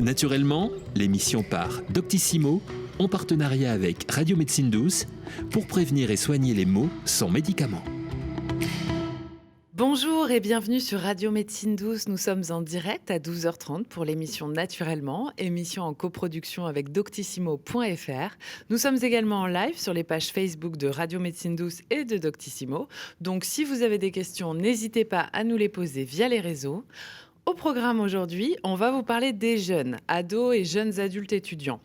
Naturellement, l'émission par Doctissimo, en partenariat avec Radio Médecine Douce, pour prévenir et soigner les maux sans médicaments. Bonjour et bienvenue sur Radio Médecine Douce. Nous sommes en direct à 12h30 pour l'émission Naturellement, émission en coproduction avec Doctissimo.fr. Nous sommes également en live sur les pages Facebook de Radio Médecine Douce et de Doctissimo. Donc si vous avez des questions, n'hésitez pas à nous les poser via les réseaux. Au programme aujourd'hui, on va vous parler des jeunes, ados et jeunes adultes étudiants,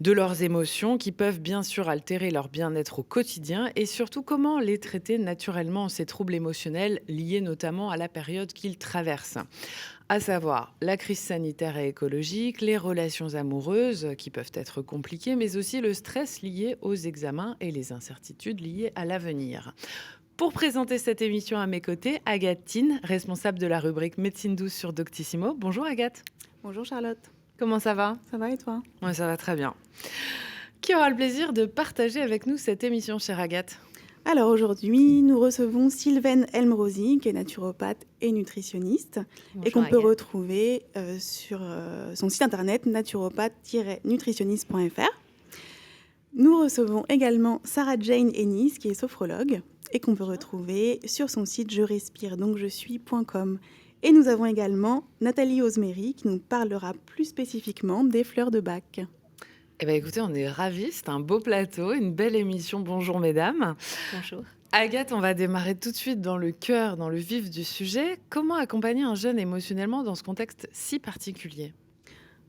de leurs émotions qui peuvent bien sûr altérer leur bien-être au quotidien et surtout comment les traiter naturellement, ces troubles émotionnels liés notamment à la période qu'ils traversent. À savoir la crise sanitaire et écologique, les relations amoureuses qui peuvent être compliquées, mais aussi le stress lié aux examens et les incertitudes liées à l'avenir. Pour présenter cette émission à mes côtés, Agathe Thine, responsable de la rubrique Médecine douce sur Doctissimo. Bonjour Agathe. Bonjour Charlotte. Comment ça va ? Ça va et toi ? Ouais, ça va très bien. Qui aura le plaisir de partager avec nous cette émission, chère Agathe ? Alors aujourd'hui, nous recevons Sylvaine Elmrosi, qui est naturopathe et nutritionniste, Bonjour, et qu'on peut Agathe. retrouver sur son site internet naturopathe-nutritionniste.fr. Nous recevons également Sarah Jane Ennis, qui est sophrologue, et qu'on peut retrouver sur son site je-respire-donc-je-suis.com. Et nous avons également Nathalie Osmery, qui nous parlera plus spécifiquement des fleurs de Bach. Eh bien, écoutez, on est ravis. C'est un beau plateau, une belle émission. Bonjour, mesdames. Bonjour. Agathe, on va démarrer tout de suite dans le cœur, dans le vif du sujet. Comment accompagner un jeune émotionnellement dans ce contexte si particulier ?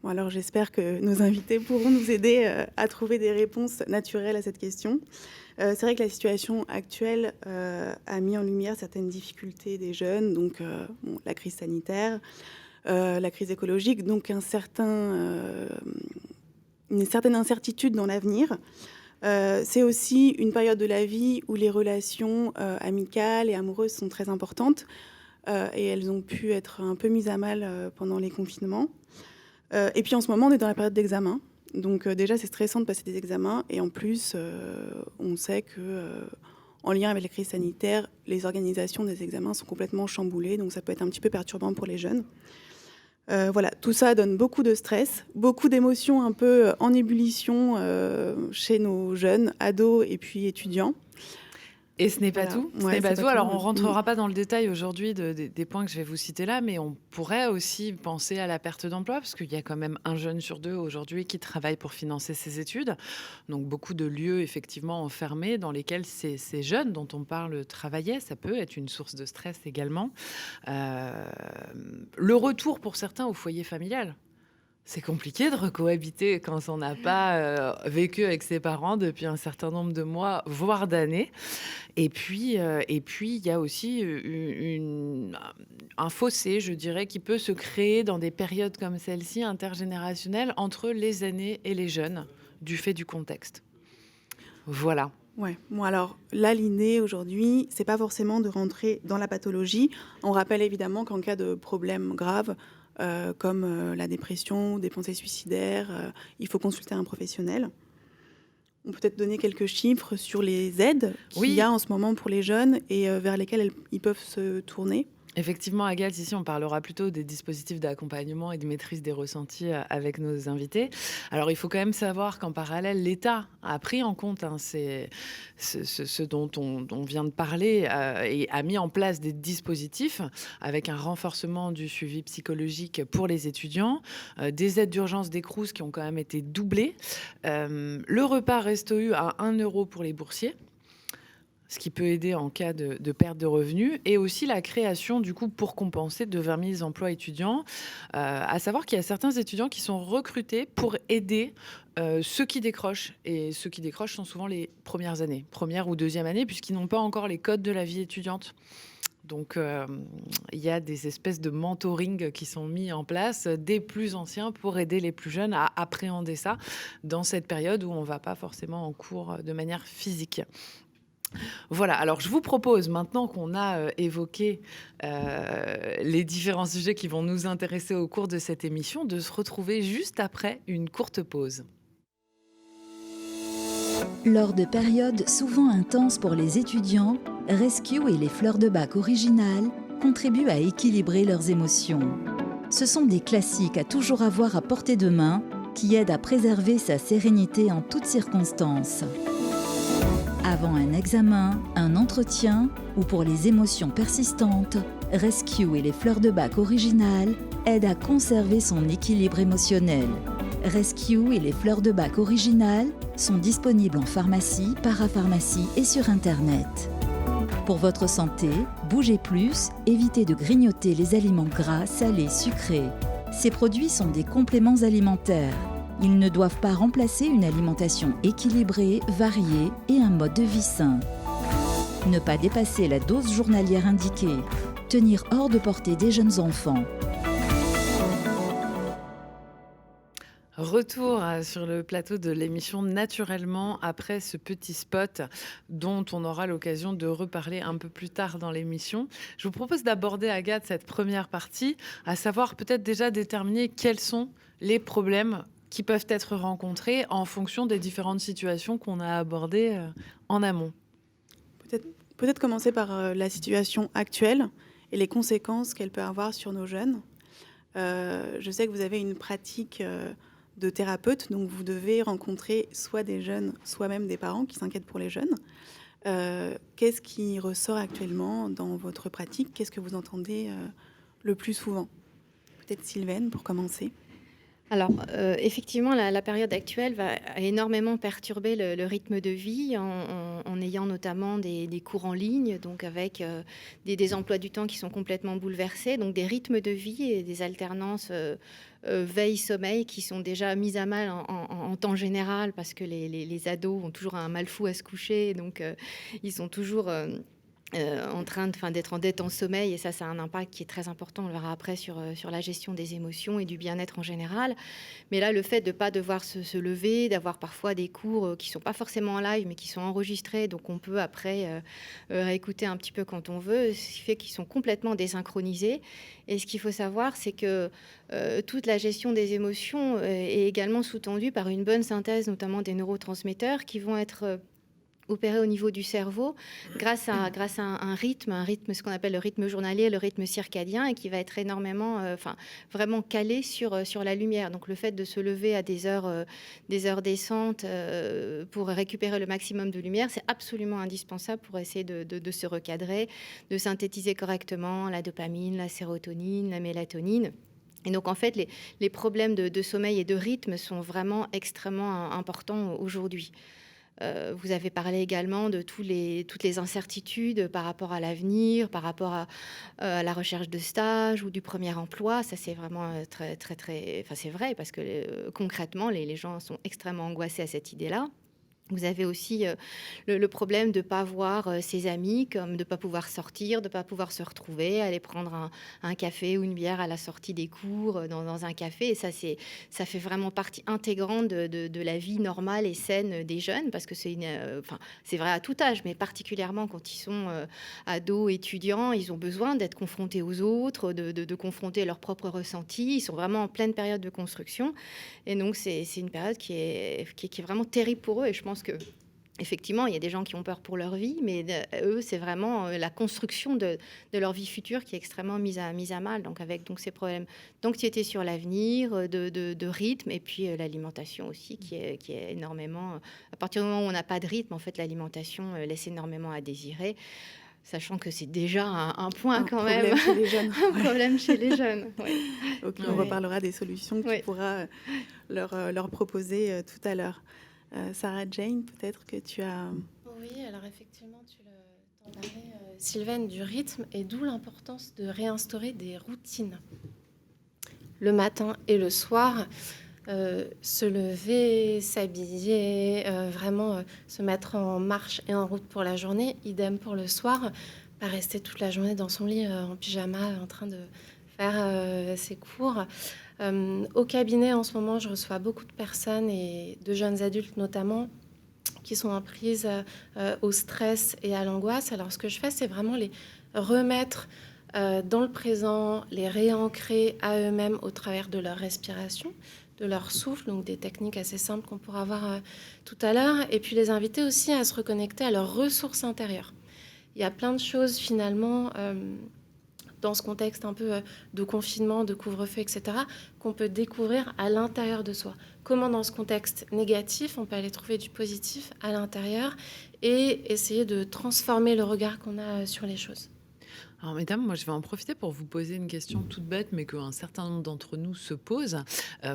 Bon, alors j'espère que nos invités pourront nous aider à trouver des réponses naturelles à cette question. C'est vrai que la situation actuelle a mis en lumière certaines difficultés des jeunes, donc la crise sanitaire, la crise écologique, donc une certaine incertitude dans l'avenir. C'est aussi une période de la vie où les relations amicales et amoureuses sont très importantes et elles ont pu être un peu mises à mal pendant les confinements. Et puis en ce moment, on est dans la période d'examen. Donc déjà, c'est stressant de passer des examens. Et en plus, on sait qu'en lien avec la crise sanitaire, les organisations des examens sont complètement chamboulées. Donc ça peut être un petit peu perturbant pour les jeunes. Voilà, tout ça donne beaucoup de stress, beaucoup d'émotions un peu en ébullition chez nos jeunes, ados et puis étudiants. Et ce n'est pas Voilà. tout. Ce Ouais, n'est pas c'est tout. pas Alors, tout. on ne rentrera pas dans le détail aujourd'hui des points que je vais vous citer là, mais on pourrait aussi penser à la perte d'emploi, parce qu'il y a quand même un jeune sur deux aujourd'hui qui travaille pour financer ses études. Donc, beaucoup de lieux, effectivement, enfermés dans lesquels ces jeunes dont on parle travaillaient. Ça peut être une source de stress également. Le retour, pour certains, au foyer familial. C'est compliqué de recohabiter quand on n'a pas vécu avec ses parents depuis un certain nombre de mois, voire d'années. Et puis, il y a aussi un fossé, je dirais, qui peut se créer dans des périodes comme celle-ci, intergénérationnelles, entre les aînés et les jeunes, du fait du contexte. Voilà. Ouais. Bon, alors là, l'idée aujourd'hui, c'est pas forcément de rentrer dans la pathologie. On rappelle évidemment qu'en cas de problème grave, comme la dépression, des pensées suicidaires, il faut consulter un professionnel. On peut peut-être donner quelques chiffres sur les aides qu'il y a en ce moment pour les jeunes et vers lesquelles ils peuvent se tourner. Effectivement, Agathe, ici, on parlera plutôt des dispositifs d'accompagnement et de maîtrise des ressentis avec nos invités. Alors, il faut quand même savoir qu'en parallèle, l'État a pris en compte ce dont on vient de parler et a mis en place des dispositifs avec un renforcement du suivi psychologique pour les étudiants, des aides d'urgence des Crous qui ont quand même été doublées, le repas Resto U à 1 € pour les boursiers, ce qui peut aider en cas de perte de revenus, et aussi la création, du coup, pour compenser, de 20 000 emplois étudiants. À savoir qu'il y a certains étudiants qui sont recrutés pour aider ceux qui décrochent. Et ceux qui décrochent sont souvent les premières années, première ou deuxième année, puisqu'ils n'ont pas encore les codes de la vie étudiante. Donc, il y a des espèces de mentoring qui sont mis en place des plus anciens pour aider les plus jeunes à appréhender ça dans cette période où on ne va pas forcément en cours de manière physique. Voilà, alors je vous propose, maintenant qu'on a évoqué les différents sujets qui vont nous intéresser au cours de cette émission, de se retrouver juste après une courte pause. Lors de périodes souvent intenses pour les étudiants, Rescue et les fleurs de Bach originales contribuent à équilibrer leurs émotions. Ce sont des classiques à toujours avoir à portée de main qui aident à préserver sa sérénité en toutes circonstances. Avant un examen, un entretien ou pour les émotions persistantes, Rescue et les fleurs de bac originales aident à conserver son équilibre émotionnel. Rescue et les fleurs de bac originales sont disponibles en pharmacie, parapharmacie et sur Internet. Pour votre santé, bougez plus, évitez de grignoter les aliments gras, salés, sucrés. Ces produits sont des compléments alimentaires. Ils ne doivent pas remplacer une alimentation équilibrée, variée et un mode de vie sain. Ne pas dépasser la dose journalière indiquée. Tenir hors de portée des jeunes enfants. Retour sur le plateau de l'émission Naturellement après ce petit spot dont on aura l'occasion de reparler un peu plus tard dans l'émission. Je vous propose d'aborder, Agathe, cette première partie, à savoir peut-être déjà déterminer quels sont les problèmes qui peuvent être rencontrés en fonction des différentes situations qu'on a abordées en amont. Peut-être commencer par la situation actuelle et les conséquences qu'elle peut avoir sur nos jeunes. Je sais que vous avez une pratique de thérapeute, donc vous devez rencontrer soit des jeunes, soit même des parents qui s'inquiètent pour les jeunes. Qu'est-ce qui ressort actuellement dans votre pratique? Qu'est-ce que vous entendez le plus souvent? Peut-être Sylvaine, pour commencer. Alors, effectivement, la période actuelle va énormément perturber le rythme de vie en ayant notamment des cours en ligne, donc avec des emplois du temps qui sont complètement bouleversés, donc des rythmes de vie et des alternances veille-sommeil qui sont déjà mises à mal en temps général parce que les ados ont toujours un mal fou à se coucher, donc ils sont toujours... en train d'être en dette en sommeil, et ça a un impact qui est très important, on le verra après, sur la gestion des émotions et du bien-être en général. Mais là, le fait de ne pas devoir se lever, d'avoir parfois des cours qui ne sont pas forcément en live, mais qui sont enregistrés, donc on peut après réécouter un petit peu quand on veut, ce qui fait qu'ils sont complètement désynchronisés. Et ce qu'il faut savoir, c'est que toute la gestion des émotions est également sous-tendue par une bonne synthèse, notamment des neurotransmetteurs, qui vont être... opéré au niveau du cerveau grâce à un rythme, ce qu'on appelle le rythme journalier, le rythme circadien, et qui va être énormément, vraiment calé sur la lumière. Donc le fait de se lever à des heures décentes pour récupérer le maximum de lumière, c'est absolument indispensable pour essayer de se recadrer, de synthétiser correctement la dopamine, la sérotonine, la mélatonine. Et donc, en fait, les problèmes de sommeil et de rythme sont vraiment extrêmement importants aujourd'hui. Vous avez parlé également de toutes les incertitudes par rapport à l'avenir, par rapport à la recherche de stage ou du premier emploi. Ça, c'est vraiment très, très, très... Enfin, c'est vrai parce que concrètement, les gens sont extrêmement angoissés à cette idée-là. Vous avez aussi le problème de ne pas voir ses amis, comme de ne pas pouvoir sortir, de ne pas pouvoir se retrouver, aller prendre un café ou une bière à la sortie des cours dans un café. Et ça fait vraiment partie intégrante de la vie normale et saine des jeunes, parce que c'est vrai à tout âge, mais particulièrement quand ils sont ados, étudiants, ils ont besoin d'être confrontés aux autres, de confronter leurs propres ressentis. Ils sont vraiment en pleine période de construction. Et donc, c'est une période qui est vraiment terrible pour eux. Et je pense que effectivement, il y a des gens qui ont peur pour leur vie, mais eux, c'est vraiment la construction de leur vie future qui est extrêmement mise à mal. Donc, avec ces problèmes d'anxiété sur l'avenir, de rythme, et puis l'alimentation aussi, qui est énormément... À partir du moment où on n'a pas de rythme, en fait, l'alimentation laisse énormément à désirer. Sachant que c'est déjà un point quand même. Chez les jeunes. Un problème chez les jeunes. Ouais. Okay, on reparlera des solutions que tu pourras leur proposer tout à l'heure. Sarah Jane, peut-être que tu as... Oui, alors effectivement, tu t'en parlais, Sylvaine, du rythme, et d'où l'importance de réinstaurer des routines. Le matin et le soir, se lever, s'habiller, vraiment se mettre en marche et en route pour la journée. Idem pour le soir, pas rester toute la journée dans son lit en pyjama en train de faire ses cours. Au cabinet, en ce moment, je reçois beaucoup de personnes et de jeunes adultes notamment qui sont en prise au stress et à l'angoisse. Alors, ce que je fais, c'est vraiment les remettre dans le présent, les réancrer à eux-mêmes au travers de leur respiration, de leur souffle, donc des techniques assez simples qu'on pourra voir tout à l'heure, et puis les inviter aussi à se reconnecter à leurs ressources intérieures. Il y a plein de choses finalement dans ce contexte un peu de confinement, de couvre-feu, etc., qu'on peut découvrir à l'intérieur de soi. Comment dans ce contexte négatif, on peut aller trouver du positif à l'intérieur et essayer de transformer le regard qu'on a sur les choses. Alors, mesdames, moi, je vais en profiter pour vous poser une question toute bête, mais qu'un certain nombre d'entre nous se posent.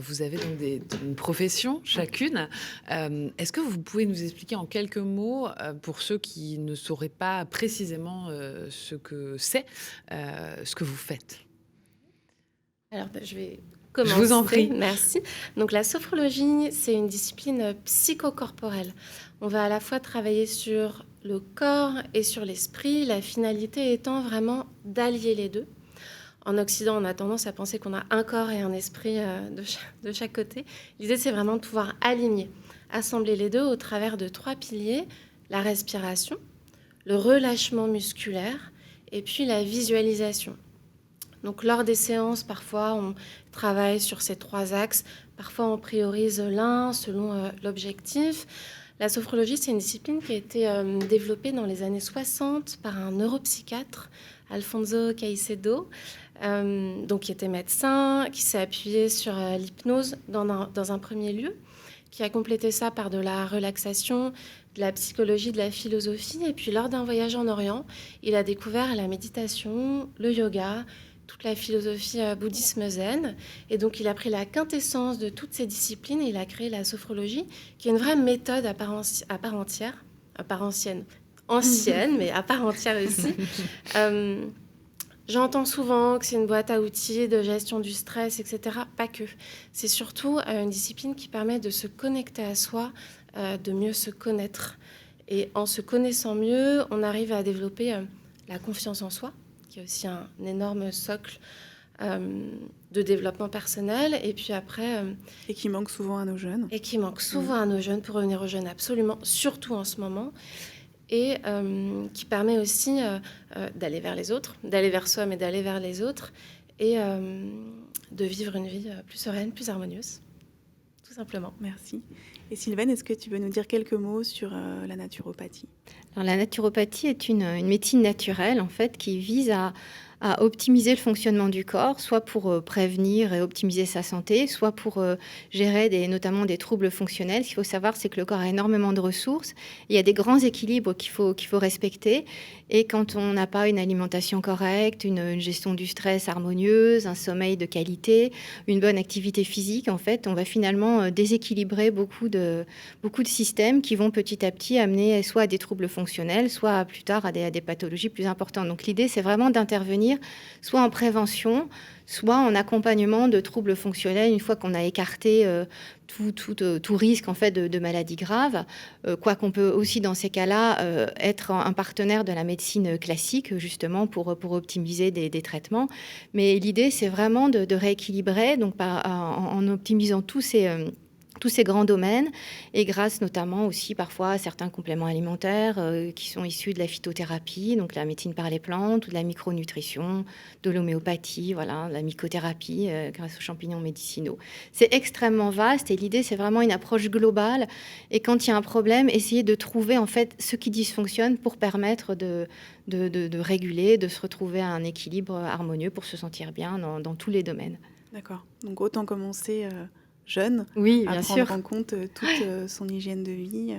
Vous avez donc une profession chacune. Est-ce que vous pouvez nous expliquer en quelques mots, pour ceux qui ne sauraient pas précisément ce que c'est, ce que vous faites? Alors, je vais Je commencer. vous en prie. Merci. Donc, la sophrologie, c'est une discipline psychocorporelle. On va à la fois travailler sur le corps et sur l'esprit, la finalité étant vraiment d'allier les deux. En Occident, on a tendance à penser qu'on a un corps et un esprit de chaque côté. L'idée, c'est vraiment de pouvoir aligner, assembler les deux au travers de 3 piliers, la respiration, le relâchement musculaire et puis la visualisation. Donc, lors des séances, parfois, on travaille sur ces 3 axes. Parfois, on priorise l'un selon l'objectif. La sophrologie, c'est une discipline qui a été développée dans les années 60 par un neuropsychiatre, Alfonso Caicedo, donc qui était médecin, qui s'est appuyé sur l'hypnose dans un premier lieu, qui a complété ça par de la relaxation, de la psychologie, de la philosophie. Et puis, lors d'un voyage en Orient, il a découvert la méditation, le yoga, toute la philosophie bouddhisme zen. Et donc, il a pris la quintessence de toutes ces disciplines et il a créé la sophrologie, qui est une vraie méthode à part entière, ancienne, mais à part entière aussi. J'entends souvent que c'est une boîte à outils de gestion du stress, etc. Pas que. C'est surtout une discipline qui permet de se connecter à soi, de mieux se connaître. Et en se connaissant mieux, on arrive à développer la confiance en soi, qui est aussi un énorme socle de développement personnel. Et puis après... Et qui manque souvent à nos jeunes. Et qui manque souvent à nos jeunes, pour revenir aux jeunes, absolument, surtout en ce moment. Et qui permet aussi d'aller vers les autres, d'aller vers soi, mais d'aller vers les autres, et de vivre une vie plus sereine, plus harmonieuse, tout simplement. Merci. Et Sylvaine, est-ce que tu veux nous dire quelques mots sur la naturopathie? Alors, la naturopathie est une médecine naturelle, en fait, qui vise à optimiser le fonctionnement du corps, soit pour prévenir et optimiser sa santé, soit pour gérer notamment des troubles fonctionnels. Ce qu'il faut savoir, c'est que le corps a énormément de ressources. Il y a des grands équilibres qu'il faut respecter. Et quand on n'a pas une alimentation correcte, une gestion du stress harmonieuse, un sommeil de qualité, une bonne activité physique, en fait, on va finalement déséquilibrer beaucoup de systèmes qui vont petit à petit amener soit à des troubles fonctionnels, soit plus tard à des pathologies plus importantes. Donc l'idée, c'est vraiment d'intervenir soit en prévention, soit en accompagnement de troubles fonctionnels une fois qu'on a écarté tout risque en fait de maladies graves. Quoi qu'on peut aussi dans ces cas-là être un partenaire de la médecine classique justement pour optimiser des traitements. Mais l'idée, c'est vraiment de rééquilibrer donc en optimisant tous ces grands domaines et grâce notamment aussi parfois à certains compléments alimentaires qui sont issus de la phytothérapie, donc la médecine par les plantes ou de la micronutrition, de l'homéopathie, voilà, la mycothérapie grâce aux champignons médicinaux. C'est extrêmement vaste et l'idée, c'est vraiment une approche globale et quand il y a un problème, essayer de trouver en fait ce qui dysfonctionne pour permettre de réguler, de se retrouver à un équilibre harmonieux pour se sentir bien dans tous les domaines. D'accord. Donc autant commencer... jeune, oui, à bien prendre sûr. en compte toute son hygiène de vie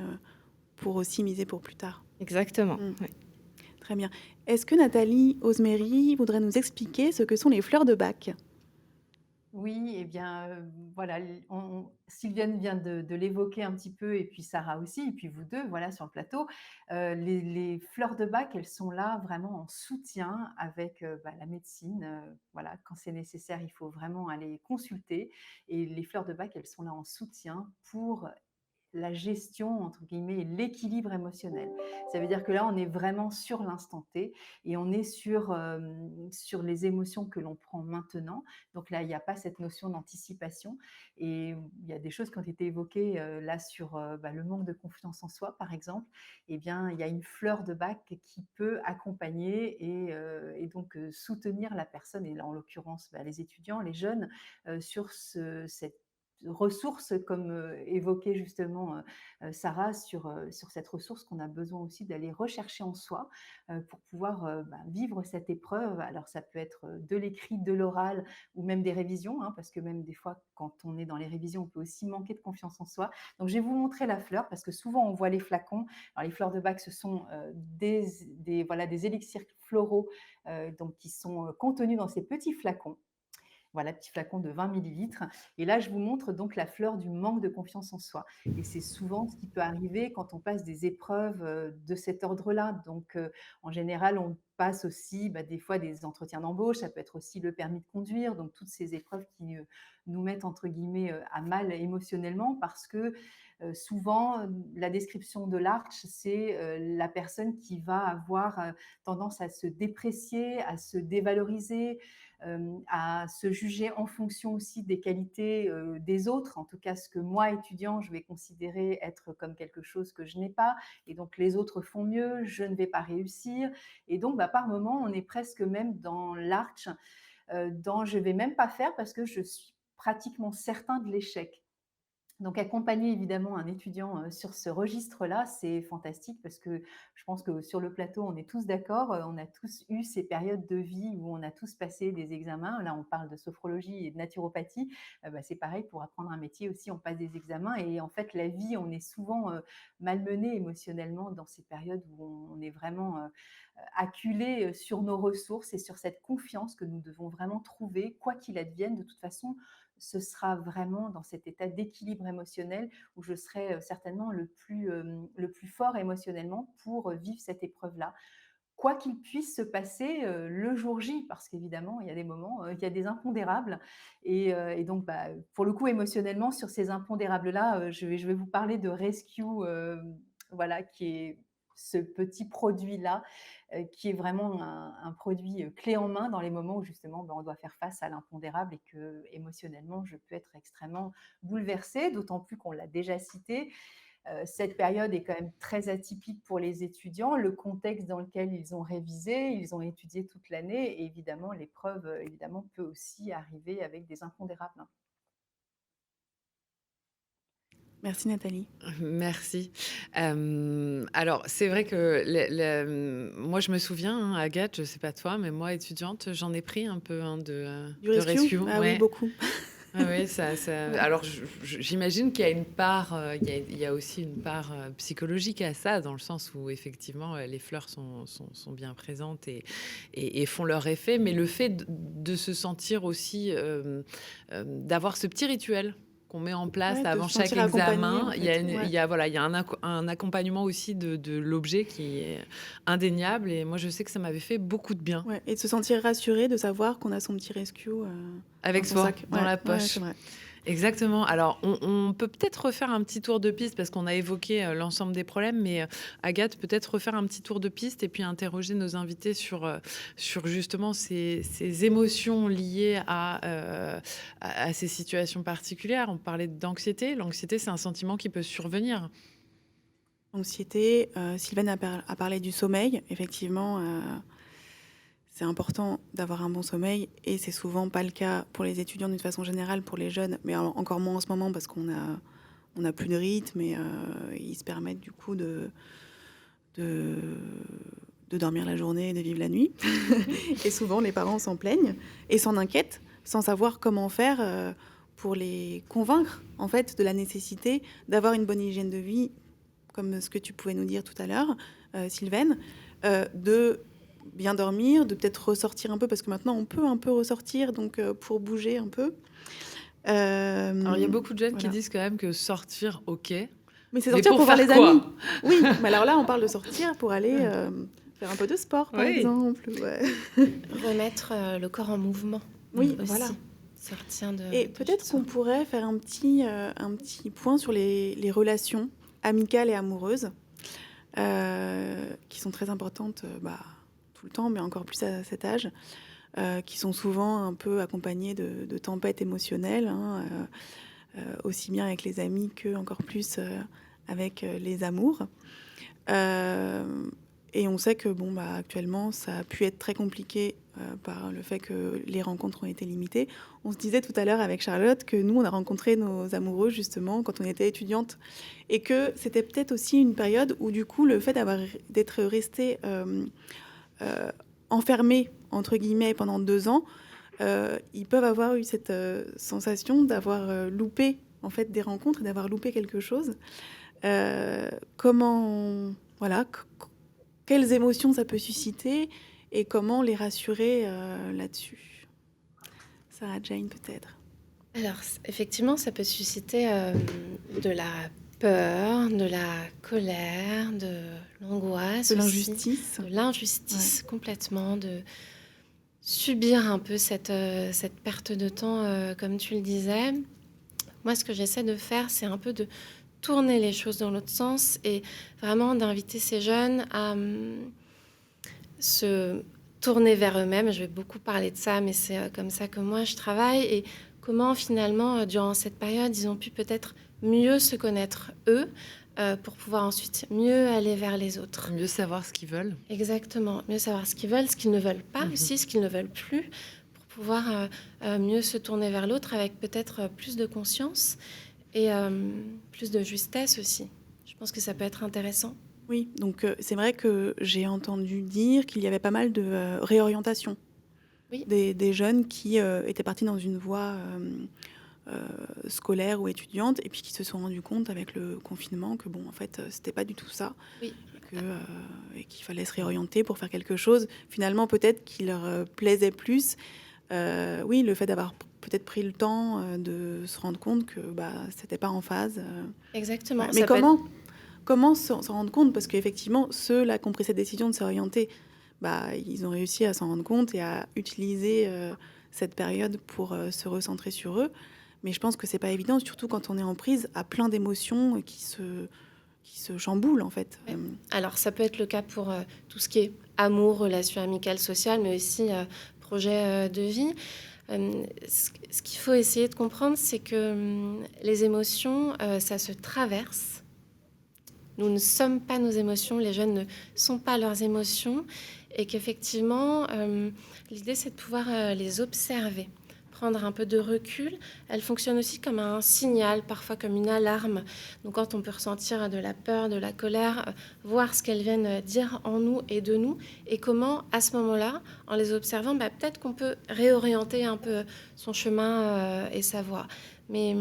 pour aussi miser pour plus tard. Exactement. Oui. Très bien. Est-ce que Nathalie Osmery voudrait nous expliquer ce que sont les fleurs de Bach? Oui, eh bien, voilà, Sylviane vient de l'évoquer un petit peu, et puis Sarah aussi, et puis vous deux, voilà, sur le plateau. Les fleurs de Bach, elles sont là vraiment en soutien avec la médecine. Voilà, quand c'est nécessaire, il faut vraiment aller consulter. Et les fleurs de Bach, elles sont là en soutien pour la gestion, entre guillemets, et l'équilibre émotionnel. Ça veut dire que là, on est vraiment sur l'instant T et on est sur les émotions que l'on prend maintenant. Donc là, il n'y a pas cette notion d'anticipation. Et il y a des choses qui ont été évoquées là sur le manque de confiance en soi, par exemple. Eh bien, il y a une fleur de Bach qui peut accompagner et donc soutenir la personne, et là, en l'occurrence, les étudiants, les jeunes, sur ressource, comme évoquait justement Sarah, sur cette ressource qu'on a besoin aussi d'aller rechercher en soi pour pouvoir vivre cette épreuve. Alors ça peut être de l'écrit, de l'oral ou même des révisions, hein, parce que même des fois, quand on est dans les révisions, on peut aussi manquer de confiance en soi. Donc je vais vous montrer la fleur, parce que souvent on voit les flacons. Alors les fleurs de bac, ce sont des élixirs floraux donc qui sont contenus dans ces petits flacons. Voilà, petit flacon de 20 millilitres. Et là, je vous montre donc la fleur du manque de confiance en soi. Et c'est souvent ce qui peut arriver quand on passe des épreuves de cet ordre-là. Donc, en général, on passe aussi des fois des entretiens d'embauche, ça peut être aussi le permis de conduire, donc toutes ces épreuves qui nous mettent entre guillemets à mal émotionnellement parce que souvent, la description de l'arche, c'est la personne qui va avoir tendance à se déprécier, à se dévaloriser, à se juger en fonction aussi des qualités des autres, en tout cas ce que moi, étudiant, je vais considérer être comme quelque chose que je n'ai pas, et donc les autres font mieux, je ne vais pas réussir, et donc par moment, on est presque même dans l'arche, dans je ne vais même pas faire parce que je suis pratiquement certain de l'échec. Donc accompagner évidemment un étudiant sur ce registre-là, c'est fantastique parce que je pense que sur le plateau, on est tous d'accord, on a tous eu ces périodes de vie où on a tous passé des examens. Là, on parle de sophrologie et de naturopathie. C'est pareil, pour apprendre un métier aussi, on passe des examens et en fait, la vie, on est souvent malmené émotionnellement dans ces périodes où on est vraiment acculé sur nos ressources et sur cette confiance que nous devons vraiment trouver, quoi qu'il advienne. De toute façon, ce sera vraiment dans cet état d'équilibre émotionnel où je serai certainement le plus fort émotionnellement pour vivre cette épreuve-là. Quoi qu'il puisse se passer le jour J, parce qu'évidemment, il y a des moments, il y a des impondérables. Et donc, pour le coup, émotionnellement, sur ces impondérables-là, je vais vous parler de Rescue, voilà, qui est ce petit produit-là, qui est vraiment un produit clé en main dans les moments où justement on doit faire face à l'impondérable et que émotionnellement je peux être extrêmement bouleversée, d'autant plus qu'on l'a déjà cité. Cette période est quand même très atypique pour les étudiants. Le contexte dans lequel ils ont révisé, ils ont étudié toute l'année et évidemment l'épreuve évidemment peut aussi arriver avec des impondérables. Merci Nathalie. Merci. Alors, c'est vrai que moi, je me souviens, Agathe, je ne sais pas toi, mais moi, étudiante, j'en ai pris un peu Du de rescue. Ah ouais. oui, beaucoup. Oui, alors j'imagine qu'il y a une part, il y a aussi une part psychologique à ça, dans le sens où effectivement les fleurs sont bien présentes et font leur effet, mais le fait de se sentir aussi, d'avoir ce petit rituel qu'on met en place avant chaque examen, il y a un accompagnement aussi de l'objet qui est indéniable, et moi je sais que ça m'avait fait beaucoup de bien. Ouais, et de se sentir rassuré, de savoir qu'on a son petit rescue avec soi, dans la poche. Ouais, exactement. Alors, on peut peut-être refaire un petit tour de piste parce qu'on a évoqué l'ensemble des problèmes, mais Agathe, peut-être refaire un petit tour de piste et puis interroger nos invités sur justement ces émotions liées à ces situations particulières. On parlait d'anxiété. L'anxiété, c'est un sentiment qui peut survenir. Anxiété, Sylvaine a parlé du sommeil. Effectivement, c'est important d'avoir un bon sommeil et c'est souvent pas le cas pour les étudiants d'une façon générale, pour les jeunes, mais encore moins en ce moment parce qu'on a plus de rythme et ils se permettent du coup de dormir la journée et de vivre la nuit. Et souvent les parents s'en plaignent et s'en inquiètent sans savoir comment faire pour les convaincre en fait de la nécessité d'avoir une bonne hygiène de vie, comme ce que tu pouvais nous dire tout à l'heure, Sylvaine, de bien dormir, de peut-être ressortir un peu, parce que maintenant on peut un peu ressortir, donc pour bouger un peu. Alors il y a beaucoup de jeunes qui disent quand même que sortir, ok. Mais c'est sortir pour voir les amis. Oui, mais alors là on parle de sortir pour aller faire un peu de sport, par exemple. Ouais. Remettre le corps en mouvement. Oui, aussi. voilà. Sortir de. Et peut-être qu'on pourrait faire un petit point sur les relations amicales et amoureuses, qui sont très importantes tout le temps, mais encore plus à cet âge, qui sont souvent un peu accompagnées de tempêtes émotionnelles, aussi bien avec les amis que encore plus avec les amours. Et on sait que actuellement, ça a pu être très compliqué par le fait que les rencontres ont été limitées. On se disait tout à l'heure avec Charlotte que nous, on a rencontré nos amoureux justement quand on était étudiante et que c'était peut-être aussi une période où du coup le fait d'être resté enfermé entre guillemets pendant 2 ans, ils peuvent avoir eu cette sensation d'avoir loupé en fait des rencontres et d'avoir loupé quelque chose. Quelles émotions ça peut susciter et comment les rassurer là-dessus. Sarah Jane, peut-être. Alors, effectivement, ça peut susciter de la peur, de la colère, de l'angoisse. De aussi, l'injustice. De l'injustice, complètement, de subir un peu cette perte de temps, comme tu le disais. Moi, ce que j'essaie de faire, c'est un peu de tourner les choses dans l'autre sens et vraiment d'inviter ces jeunes à se tourner vers eux-mêmes. Je vais beaucoup parler de ça, mais c'est comme ça que moi je travaille. Et comment finalement, durant cette période, ils ont pu peut-être mieux se connaître eux pour pouvoir ensuite mieux aller vers les autres. Mieux savoir ce qu'ils veulent. Exactement, mieux savoir ce qu'ils veulent, ce qu'ils ne veulent pas aussi, ce qu'ils ne veulent plus, pour pouvoir mieux se tourner vers l'autre avec peut-être plus de conscience et plus de justesse aussi. Je pense que ça peut être intéressant. Oui, donc c'est vrai que j'ai entendu dire qu'il y avait pas mal de réorientation. Oui. Des jeunes qui étaient partis dans une voie scolaire ou étudiante et puis qui se sont rendus compte avec le confinement que bon, en fait, c'était pas du tout ça. Oui. Et qu'il fallait se réorienter pour faire quelque chose, finalement, peut-être qui leur plaisait plus. Oui, le fait d'avoir peut-être pris le temps de se rendre compte que c'était pas en phase. Exactement. Ouais. Mais comment s'en rendre compte? Parce qu'effectivement, ceux-là qui ont pris cette décision de s'orienter, ils ont réussi à s'en rendre compte et à utiliser cette période pour se recentrer sur eux. Mais je pense que c'est pas évident, surtout quand on est en prise à plein d'émotions qui se chamboulent, en fait. Ouais. Alors, ça peut être le cas pour tout ce qui est amour, relations amicales, sociales, mais aussi projet de vie. Ce qu'il faut essayer de comprendre, c'est que les émotions, ça se traverse. Nous ne sommes pas nos émotions, les jeunes ne sont pas leurs émotions, et qu'effectivement, l'idée, c'est de pouvoir les observer, prendre un peu de recul. Elles fonctionnent aussi comme un signal, parfois comme une alarme. Donc quand on peut ressentir de la peur, de la colère, voir ce qu'elles viennent dire en nous et de nous, et comment, à ce moment-là, en les observant, peut-être qu'on peut réorienter un peu son chemin et sa voie. Mais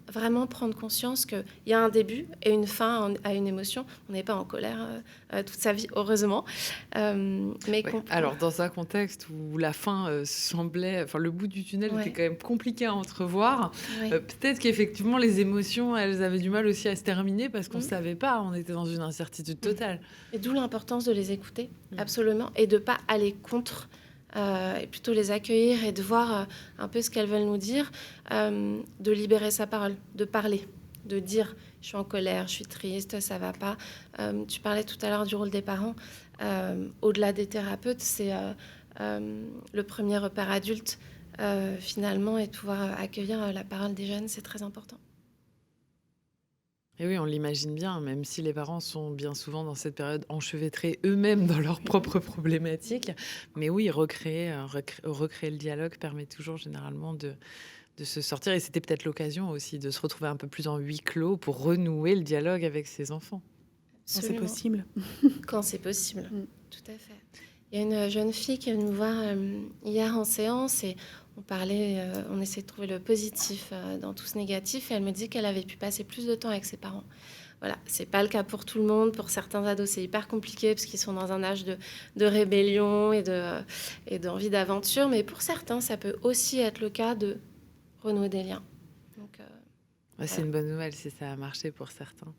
vraiment prendre conscience qu'il y a un début et une fin à une émotion. On n'est pas en colère toute sa vie, heureusement. Alors, dans un contexte où la fin semblait... Enfin, le bout du tunnel était quand même compliqué à entrevoir, peut-être qu'effectivement, les émotions, elles avaient du mal aussi à se terminer parce qu'on ne savait pas. On était dans une incertitude totale. Et d'où l'importance de les écouter, absolument, et de ne pas aller contre... et plutôt les accueillir et de voir un peu ce qu'elles veulent nous dire, de libérer sa parole, de parler, de dire « je suis en colère, je suis triste, ça va pas ». Tu parlais tout à l'heure du rôle des parents. Au-delà des thérapeutes, c'est le premier repère adulte, finalement, et de pouvoir accueillir la parole des jeunes, c'est très important. Et oui, on l'imagine bien, même si les parents sont bien souvent dans cette période enchevêtrés eux-mêmes dans leurs propres problématiques. Mais oui, recréer le dialogue permet toujours généralement de se sortir. Et c'était peut-être l'occasion aussi de se retrouver un peu plus en huis clos pour renouer le dialogue avec ses enfants. Quand c'est possible. Quand c'est possible, tout à fait. Il y a une jeune fille qui est venue nous voir hier en séance et on essayait de trouver le positif dans tout ce négatif et elle me dit qu'elle avait pu passer plus de temps avec ses parents. Voilà, c'est pas le cas pour tout le monde. Pour certains ados, c'est hyper compliqué parce qu'ils sont dans un âge de rébellion et d'envie d'aventure. Mais pour certains, ça peut aussi être le cas de renouer des liens. Donc, c'est une bonne nouvelle si ça a marché pour certains.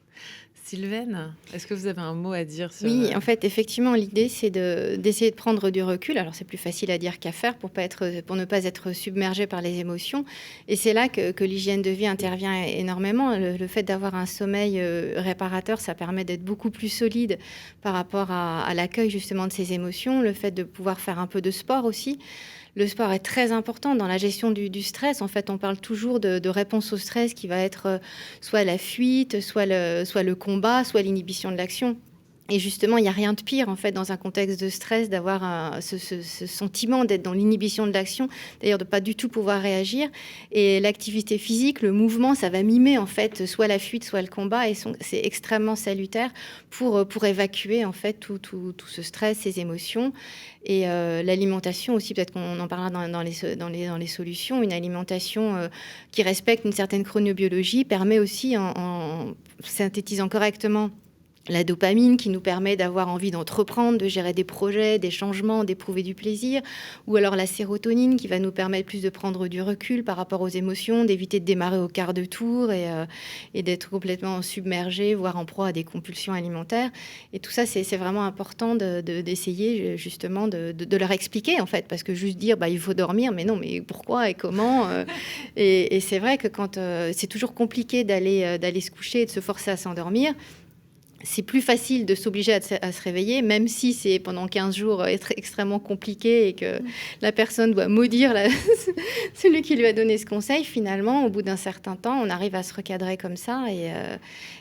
Sylvaine, est-ce que vous avez un mot à dire sur... Oui, en fait, effectivement, l'idée, c'est d'essayer de prendre du recul. Alors, c'est plus facile à dire qu'à faire pour ne pas être submergé par les émotions. Et c'est là que l'hygiène de vie intervient énormément. Le fait d'avoir un sommeil réparateur, ça permet d'être beaucoup plus solide par rapport à l'accueil, justement, de ces émotions. Le fait de pouvoir faire un peu de sport aussi. Le sport est très important dans la gestion du stress. En fait, on parle toujours de réponse au stress qui va être soit la fuite, soit le combat, soit l'inhibition de l'action. Et justement, il n'y a rien de pire, en fait, dans un contexte de stress, d'avoir ce sentiment d'être dans l'inhibition de l'action, d'ailleurs de ne pas du tout pouvoir réagir. Et l'activité physique, le mouvement, ça va mimer, en fait, soit la fuite, soit le combat. Et c'est extrêmement salutaire pour évacuer, en fait, tout ce stress, ces émotions. Et l'alimentation aussi, peut-être qu'on en parlera dans les solutions. Une alimentation qui respecte une certaine chronobiologie permet aussi, en synthétisant correctement, la dopamine qui nous permet d'avoir envie d'entreprendre, de gérer des projets, des changements, d'éprouver du plaisir, ou alors la sérotonine qui va nous permettre plus de prendre du recul par rapport aux émotions, d'éviter de démarrer au quart de tour et d'être complètement submergé, voire en proie à des compulsions alimentaires. Et tout ça, c'est vraiment important d'essayer justement de leur expliquer, en fait, parce que juste dire il faut dormir, mais non, mais pourquoi et comment et c'est vrai que quand c'est toujours compliqué d'aller se coucher et de se forcer à s'endormir. C'est plus facile de s'obliger à se réveiller, même si c'est pendant 15 jours extrêmement compliqué et que la personne doit maudire celui qui lui a donné ce conseil. Finalement, au bout d'un certain temps, on arrive à se recadrer comme ça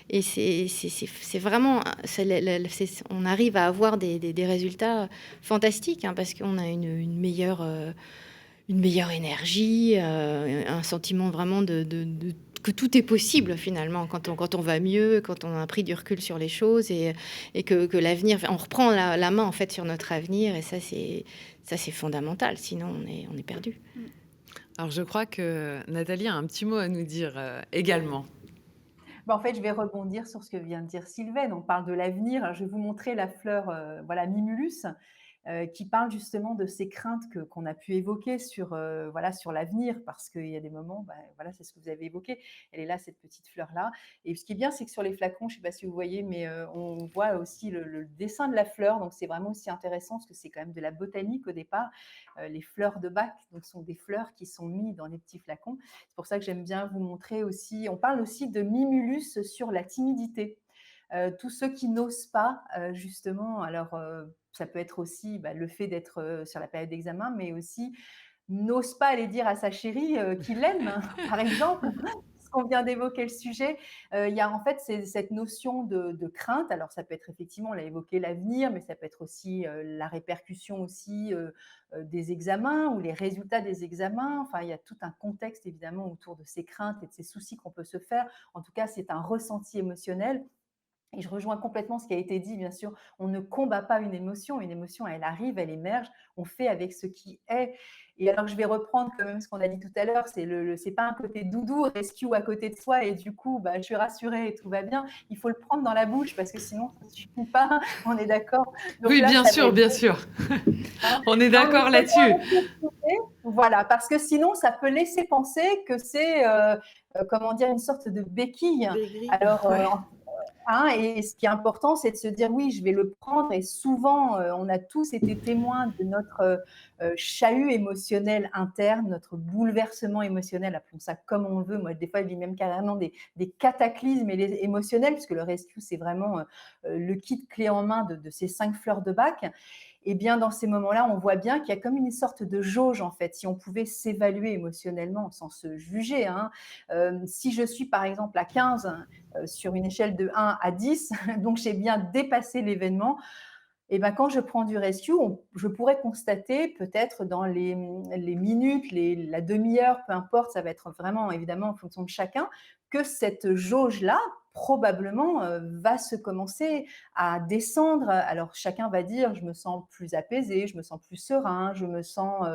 et c'est vraiment... on arrive à avoir des résultats fantastiques parce qu'on a une meilleure énergie, un sentiment vraiment que tout est possible finalement quand on va mieux, quand on a pris du recul sur les choses et que l'avenir, on reprend la main en fait sur notre avenir et ça c'est fondamental, sinon on est perdu. Alors je crois que Nathalie a un petit mot à nous dire également. En fait, je vais rebondir sur ce que vient de dire Sylvaine. On parle de l'avenir. Alors, je vais vous montrer la fleur Mimulus. Qui parle justement de ces craintes qu'on a pu évoquer sur l'avenir, parce qu'il y a des moments, c'est ce que vous avez évoqué, elle est là, cette petite fleur-là. Et ce qui est bien, c'est que sur les flacons, je ne sais pas si vous voyez, mais on voit aussi le dessin de la fleur, donc c'est vraiment aussi intéressant, parce que c'est quand même de la botanique au départ. Les fleurs de Bach donc, sont des fleurs qui sont mises dans les petits flacons. C'est pour ça que j'aime bien vous montrer aussi, on parle aussi de Mimulus sur la timidité. Tous ceux qui n'osent pas, justement, alors ça peut être aussi le fait d'être sur la période d'examen, mais aussi n'ose pas aller dire à sa chérie qu'il l'aime, par exemple, parce qu'on vient d'évoquer le sujet. Il y a en fait cette notion de crainte. Alors ça peut être effectivement, on l'a évoqué, l'avenir, mais ça peut être aussi la répercussion aussi des examens ou les résultats des examens. Enfin, il y a tout un contexte évidemment autour de ces craintes et de ces soucis qu'on peut se faire. En tout cas, c'est un ressenti émotionnel. Et je rejoins complètement ce qui a été dit, bien sûr, on ne combat pas une émotion, elle arrive, elle émerge, on fait avec ce qui est. Et alors je vais reprendre quand même ce qu'on a dit tout à l'heure, c'est pas un côté doudou, rescue à côté de soi et du coup, je suis rassurée et tout va bien. Il faut le prendre dans la bouche parce que sinon, ça ne suffit pas, on est d'accord. Donc oui, là, bien sûr. On est d'accord là-dessus. Voilà, parce que sinon, ça peut laisser penser que c'est, une sorte de béquille. Alors, et ce qui est important, c'est de se dire oui, je vais le prendre. Et souvent, on a tous été témoins de notre chahut émotionnel interne, notre bouleversement émotionnel, appelons ça comme on le veut. Moi, des fois, je vis même carrément des cataclysmes émotionnels, puisque le rescue, c'est vraiment le kit clé en main de ces 5 fleurs de Bach. Et bien, dans ces moments-là, on voit bien qu'il y a comme une sorte de jauge, en fait, si on pouvait s'évaluer émotionnellement sans se juger. Si je suis, par exemple, à 15 sur une échelle de 1 à 10, donc j'ai bien dépassé l'événement, et quand je prends du rescue, je pourrais constater peut-être dans les minutes, la demi-heure, peu importe, ça va être vraiment évidemment en fonction de chacun, que cette jauge-là, probablement, va se commencer à descendre. Alors chacun va dire, je me sens plus apaisé, je me sens plus serein, je me sens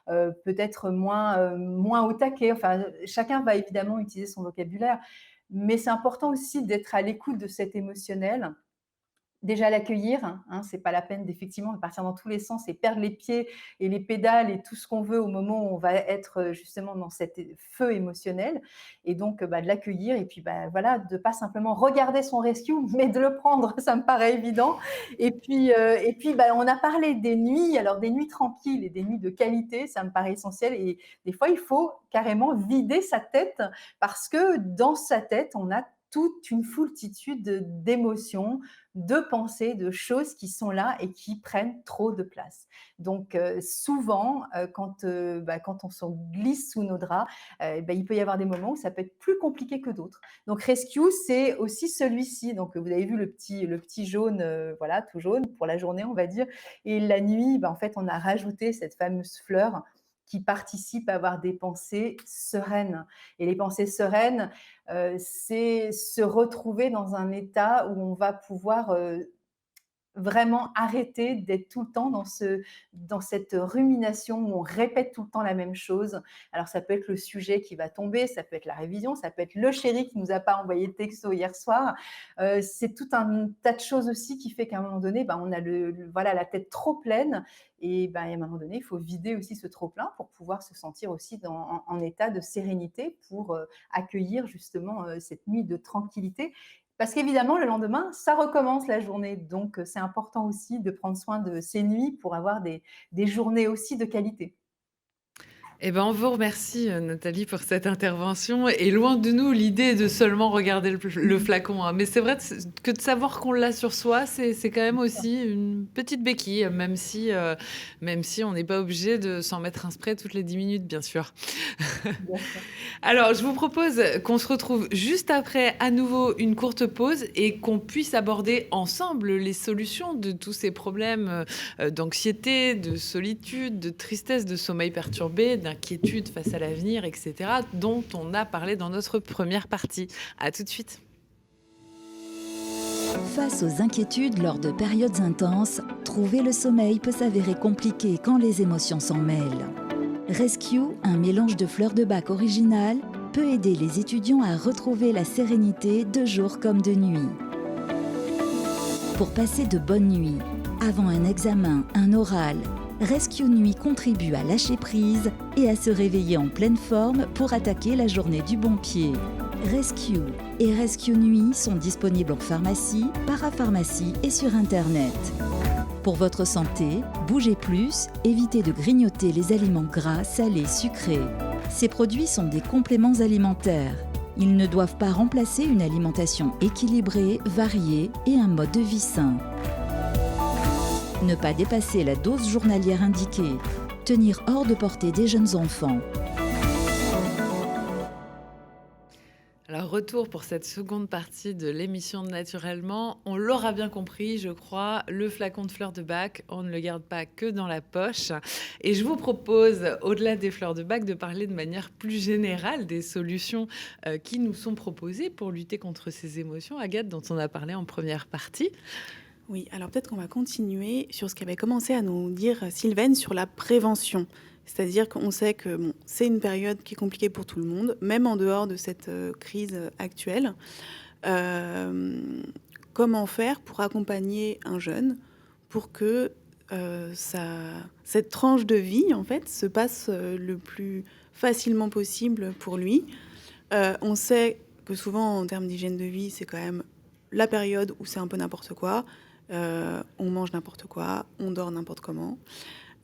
peut-être moins au taquet. Enfin, chacun va évidemment utiliser son vocabulaire, mais c'est important aussi d'être à l'écoute de cet émotionnel. Déjà l'accueillir, c'est pas la peine d'effectivement de partir dans tous les sens et perdre les pieds et les pédales et tout ce qu'on veut au moment où on va être justement dans cet feu émotionnel. Et donc de l'accueillir et puis de pas simplement regarder son rescue, mais de le prendre, ça me paraît évident. Et puis on a parlé des nuits, alors des nuits tranquilles et des nuits de qualité, ça me paraît essentiel. Et des fois, il faut carrément vider sa tête parce que dans sa tête, on a toute une foultitude d'émotions, de pensées, de choses qui sont là et qui prennent trop de place. Donc souvent, quand on se glisse sous nos draps, il peut y avoir des moments où ça peut être plus compliqué que d'autres. Donc Rescue, c'est aussi celui-ci. Donc vous avez vu le petit jaune, voilà, tout jaune pour la journée, on va dire. Et la nuit, en fait, on a rajouté cette fameuse fleur qui participe à avoir des pensées sereines. Et les pensées sereines, c'est se retrouver dans un état où on va pouvoir vraiment arrêter d'être tout le temps dans cette rumination où on répète tout le temps la même chose. Alors, ça peut être le sujet qui va tomber, ça peut être la révision, ça peut être le chéri qui ne nous a pas envoyé de texto hier soir. C'est tout un tas de choses aussi qui fait qu'à un moment donné, on a voilà, la tête trop pleine. Et à un moment donné, il faut vider aussi ce trop-plein pour pouvoir se sentir aussi en état de sérénité pour accueillir justement cette nuit de tranquillité. Parce qu'évidemment, le lendemain, ça recommence la journée. Donc, c'est important aussi de prendre soin de ces nuits pour avoir des journées aussi de qualité. Eh ben, on vous remercie, Nathalie, pour cette intervention. Et loin de nous l'idée de seulement regarder le flacon, hein. Mais c'est vrai que de savoir qu'on l'a sur soi, c'est quand même aussi une petite béquille, même si on n'est pas obligé de s'en mettre un spray toutes les 10 minutes, bien sûr. Alors, je vous propose qu'on se retrouve juste après à nouveau une courte pause et qu'on puisse aborder ensemble les solutions de tous ces problèmes d'anxiété, de solitude, de tristesse, de sommeil perturbé, d'inquiétude face à l'avenir, etc., dont on a parlé dans notre première partie. À tout de suite. Face aux inquiétudes lors de périodes intenses, trouver le sommeil peut s'avérer compliqué quand les émotions s'en mêlent. Rescue, un mélange de fleurs de bac originales, peut aider les étudiants à retrouver la sérénité de jour comme de nuit. Pour passer de bonnes nuits, avant un examen, un oral, Rescue Nuit contribue à lâcher prise et à se réveiller en pleine forme pour attaquer la journée du bon pied. Rescue et Rescue Nuit sont disponibles en pharmacie, parapharmacie et sur Internet. Pour votre santé, bougez plus, évitez de grignoter les aliments gras, salés, sucrés. Ces produits sont des compléments alimentaires. Ils ne doivent pas remplacer une alimentation équilibrée, variée et un mode de vie sain. Ne pas dépasser la dose journalière indiquée. Tenir hors de portée des jeunes enfants. Alors, retour pour cette seconde partie de l'émission de Naturellement. On l'aura bien compris, je crois, le flacon de fleurs de bac, on ne le garde pas que dans la poche. Et je vous propose, au-delà des fleurs de bac, de parler de manière plus générale des solutions qui nous sont proposées pour lutter contre ces émotions, Agathe, dont on a parlé en première partie. Oui, alors peut-être qu'on va continuer sur ce qu'avait commencé à nous dire Sylvaine sur la prévention. C'est-à-dire qu'on sait que c'est une période qui est compliquée pour tout le monde, même en dehors de cette crise actuelle. Comment faire pour accompagner un jeune pour que cette tranche de vie, en fait, se passe le plus facilement possible pour lui. On sait que souvent, en termes d'hygiène de vie, c'est quand même la période où c'est un peu n'importe quoi. On mange n'importe quoi, on dort n'importe comment.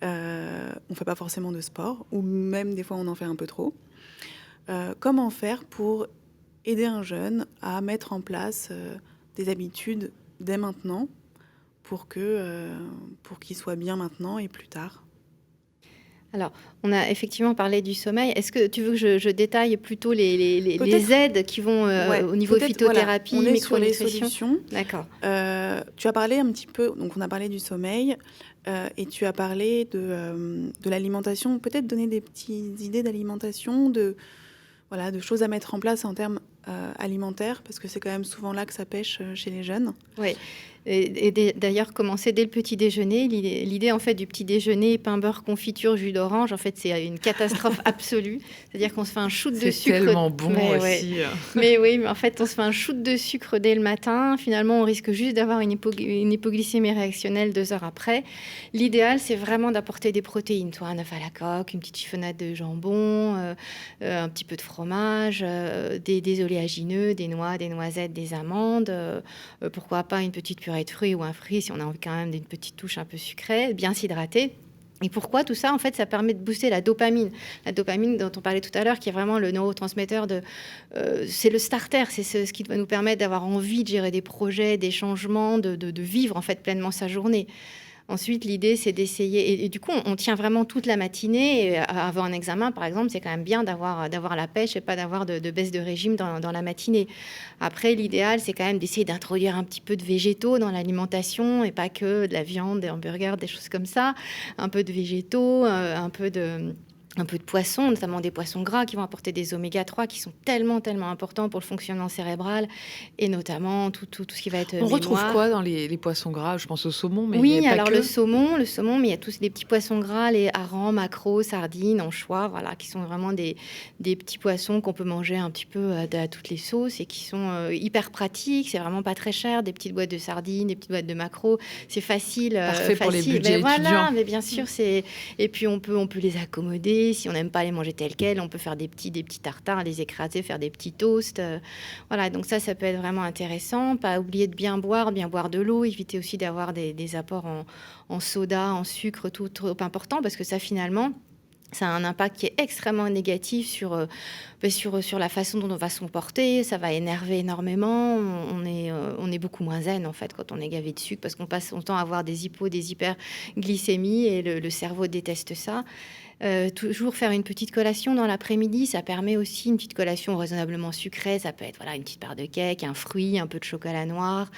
On fait pas forcément de sport, ou même des fois on en fait un peu trop. Comment faire pour aider un jeune à mettre en place des habitudes dès maintenant pour qu'il soit bien maintenant et plus tard? Alors, on a effectivement parlé du sommeil. Est-ce que tu veux que je détaille plutôt les aides qui vont au niveau phytothérapie, voilà, on est sur les micronutrition? solutions. D'accord. Tu as parlé un petit peu, donc on a parlé du sommeil et tu as parlé de l'alimentation. Peut-être donner des petites idées d'alimentation, de choses à mettre en place en termes alimentaires, parce que c'est quand même souvent là que ça pêche chez les jeunes. Oui. Et d'ailleurs, commencer dès le petit déjeuner. L'idée, en fait, du petit déjeuner, pain, beurre, confiture, jus d'orange, en fait, c'est une catastrophe absolue. C'est-à-dire qu'on se fait un shoot de sucre. C'est tellement bon aussi. Ouais. Mais oui, mais en fait, on se fait un shoot de sucre dès le matin. Finalement, on risque juste d'avoir une hypoglycémie réactionnelle 2 heures après. L'idéal, c'est vraiment d'apporter des protéines. Soit un œuf à la coque, une petite chiffonnade de jambon, un petit peu de fromage, des oléagineux, des noix, des noisettes, des amandes. Pourquoi pas une petite purée de fruits ou un fruit si on a envie quand même d'une petite touche un peu sucrée, bien s'hydrater. Et pourquoi tout ça? En fait, ça permet de booster la dopamine. La dopamine dont on parlait tout à l'heure, qui est vraiment le neurotransmetteur c'est le starter, c'est ce qui va nous permettre d'avoir envie de gérer des projets, des changements, de vivre en fait pleinement sa journée. Ensuite, l'idée, c'est d'essayer... Et du coup, on tient vraiment toute la matinée. Et avant un examen, par exemple, c'est quand même bien d'avoir la pêche et pas d'avoir de baisse de régime dans la matinée. Après, l'idéal, c'est quand même d'essayer d'introduire un petit peu de végétaux dans l'alimentation et pas que de la viande, des hamburgers, des choses comme ça. Un peu de végétaux, un peu de poissons, notamment des poissons gras qui vont apporter des oméga 3 qui sont tellement importants pour le fonctionnement cérebral et notamment tout ce qui va être On mémoire. retrouve quoi dans les poissons gras? Je pense au saumon, mais il Oui, n'y a pas alors que. le saumon, mais il y a tous les petits poissons gras, les harengs, maquereaux, sardines, anchois, voilà, qui sont vraiment des petits poissons qu'on peut manger un petit peu à toutes les sauces et qui sont hyper pratiques. C'est vraiment pas très cher, des petites boîtes de sardines, des petites boîtes de maquereaux. C'est facile. Parfait pour les facile. budgets Voilà, étudiants. mais bien sûr, et puis on peut les accommoder. Si on n'aime pas les manger tels quels, on peut faire des petits tartares, les écraser, faire des petits toasts. Voilà, donc ça peut être vraiment intéressant. Pas oublier de bien boire de l'eau, éviter aussi d'avoir des apports en soda, en sucre, tout trop important, parce que ça, finalement, ça a un impact qui est extrêmement négatif sur la façon dont on va se comporter. Ça va énerver énormément. On est beaucoup moins zen, en fait, quand on est gavé de sucre, parce qu'on passe son temps à avoir des hyperglycémies et le cerveau déteste ça. Toujours faire une petite collation dans l'après-midi, ça permet aussi une petite collation raisonnablement sucrée. Ça peut être une petite part de cake, un fruit, un peu de chocolat noir,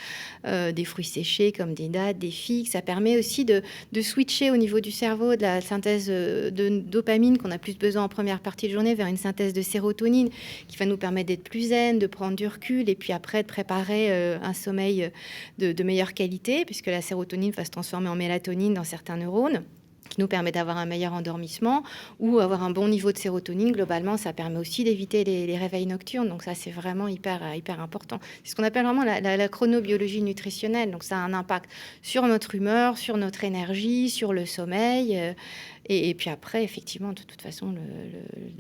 des fruits séchés comme des dattes, des figues. Ça permet aussi de switcher au niveau du cerveau de la synthèse de dopamine qu'on a plus besoin en première partie de journée vers une synthèse de sérotonine qui va nous permettre d'être plus zen, de prendre du recul et puis après de préparer un sommeil de meilleure qualité puisque la sérotonine va se transformer en mélatonine dans certains neurones, qui nous permet d'avoir un meilleur endormissement ou avoir un bon niveau de sérotonine. Globalement, ça permet aussi d'éviter les réveils nocturnes. Donc ça, c'est vraiment hyper important. C'est ce qu'on appelle vraiment la chronobiologie nutritionnelle. Donc ça a un impact sur notre humeur, sur notre énergie, sur le sommeil. Et puis après, effectivement, de toute façon,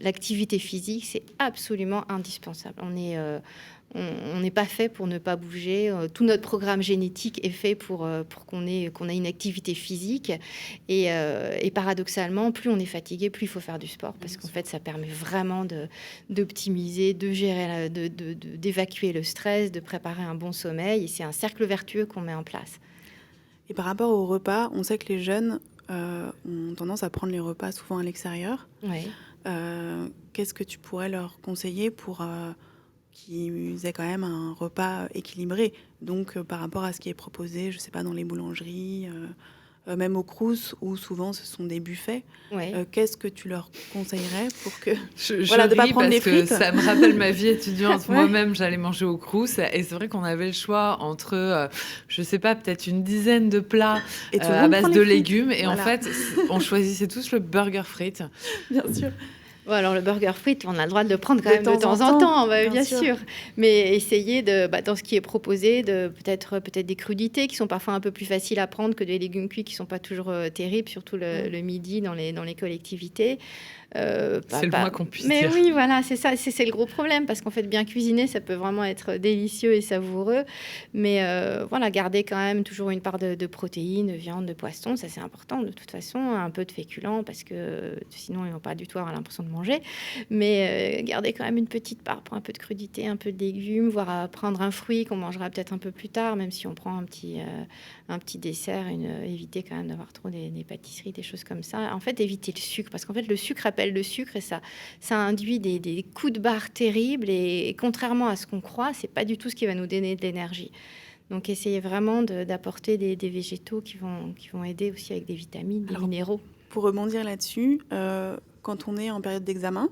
l'activité physique, c'est absolument indispensable. On n'est pas fait pour ne pas bouger. Tout notre programme génétique est fait pour qu'on ait une activité physique. Et paradoxalement, plus on est fatigué, plus il faut faire du sport. Parce qu'en fait, ça permet vraiment d'optimiser, de gérer, d'évacuer le stress, de préparer un bon sommeil. Et c'est un cercle vertueux qu'on met en place. Et par rapport au repas, on sait que les jeunes ont tendance à prendre les repas souvent à l'extérieur. Oui. Qu'est-ce que tu pourrais leur conseiller pour... qu'ils aient quand même un repas équilibré. Donc, par rapport à ce qui est proposé, je ne sais pas, dans les boulangeries, même au Crous, où souvent ce sont des buffets, qu'est-ce que tu leur conseillerais pour que... de ne pas prendre les frites. Ça me rappelle ma vie étudiante. Moi-même, j'allais manger au Crous. Et c'est vrai qu'on avait le choix entre, je ne sais pas, peut-être une dizaine de plats à base de légumes. Et en fait, on choisissait tous le burger frites. Bien sûr. Bon, alors le burger frites, on a le droit de le prendre quand même de temps en temps, bien sûr. Mais essayer dans ce qui est proposé, de peut-être des crudités qui sont parfois un peu plus faciles à prendre que des légumes cuits qui sont pas toujours terribles, surtout le midi dans les collectivités. C'est le moins qu'on puisse dire. Mais oui, voilà, c'est ça, c'est le gros problème parce qu'en fait, bien cuisiner, ça peut vraiment être délicieux et savoureux. Mais voilà, garder quand même toujours une part de protéines, de viande, de poisson, ça c'est important de toute façon, un peu de féculents parce que sinon ils vont pas du tout avoir l'impression de manger. Mais garder quand même une petite part pour un peu de crudité, un peu de légumes, voire prendre un fruit qu'on mangera peut-être un peu plus tard, même si on prend un petit dessert, éviter quand même d'avoir trop des pâtisseries, des choses comme ça. En fait, éviter le sucre parce qu'en fait, le sucre appelle le sucre et ça induit des coups de barre terribles et contrairement à ce qu'on croit, c'est pas du tout ce qui va nous donner de l'énergie. Donc, essayez vraiment d'apporter des végétaux qui vont aider aussi avec des vitamines, des minéraux. Pour rebondir là-dessus, quand on est en période d'examen,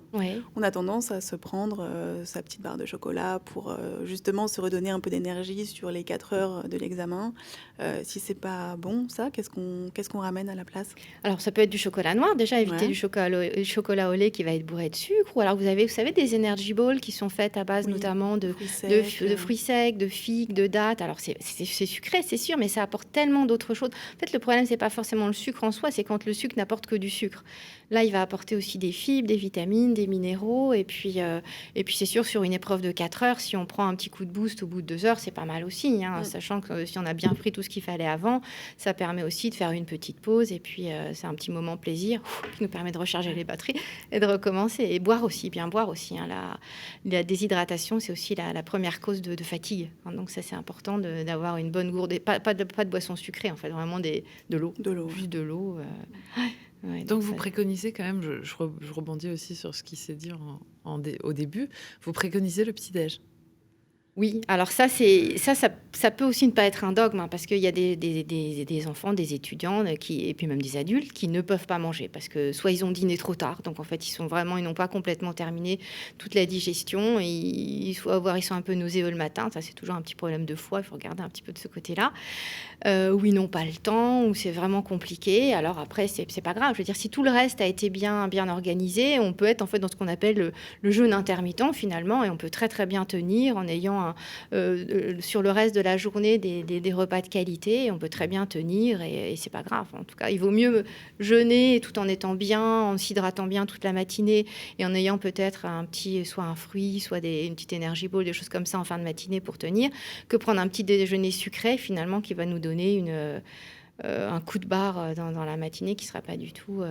on a tendance à se prendre sa petite barre de chocolat pour justement se redonner un peu d'énergie sur les 4 heures de l'examen. Si c'est pas bon, ça, qu'est-ce qu'on ramène à la place? Alors, ça peut être du chocolat noir. Déjà, éviter du chocolat au lait qui va être bourré de sucre. Ou alors, vous savez, des energy balls qui sont faites à base notamment de fruits secs, de figues, de dattes. Alors, c'est sucré, c'est sûr, mais ça apporte tellement d'autres choses. En fait, le problème, c'est pas forcément le sucre en soi, c'est quand le sucre n'apporte que du sucre. Là, il va apporter aussi des fibres, des vitamines, des minéraux. Et puis c'est sûr, sur une épreuve de 4 heures, si on prend un petit coup de boost au bout de 2 heures, c'est pas mal aussi, hein, sachant que si on a bien pris tout ce qu'il fallait avant, ça permet aussi de faire une petite pause. Et puis, c'est un petit moment plaisir qui nous permet de recharger les batteries et de recommencer. Et boire aussi, bien boire aussi, hein. La déshydratation, c'est aussi la première cause de fatigue, hein. Donc ça, c'est important d'avoir une bonne gourde. Pas de boisson sucrée, en fait, vraiment de l'eau. De l'eau. Juste de l'eau. Ouais, Donc vous ça- préconisez quand même, je rebondis aussi sur ce qui s'est dit au début, vous préconisez le petit-déj. Oui, alors ça peut aussi ne pas être un dogme, hein, parce qu'il y a des enfants, des étudiants et puis même des adultes qui ne peuvent pas manger parce que soit ils ont dîné trop tard, donc en fait ils n'ont pas complètement terminé toute la digestion, et ils sont un peu nauséeux le matin, ça c'est toujours un petit problème de foie, il faut regarder un petit peu de ce côté-là, où ils n'ont pas le temps, où c'est vraiment compliqué. Alors après c'est pas grave, je veux dire, si tout le reste a été bien organisé, on peut être en fait dans ce qu'on appelle le jeûne intermittent finalement, et on peut très très bien tenir en ayant sur le reste de la journée des repas de qualité, et on peut très bien tenir, et c'est pas grave. En tout cas, il vaut mieux jeûner tout en étant bien, en s'hydratant bien toute la matinée, et en ayant peut-être soit un fruit, soit une petite energy ball, des choses comme ça en fin de matinée pour tenir, que prendre un petit déjeuner sucré finalement qui va nous donner un coup de barre dans la matinée qui sera pas du tout.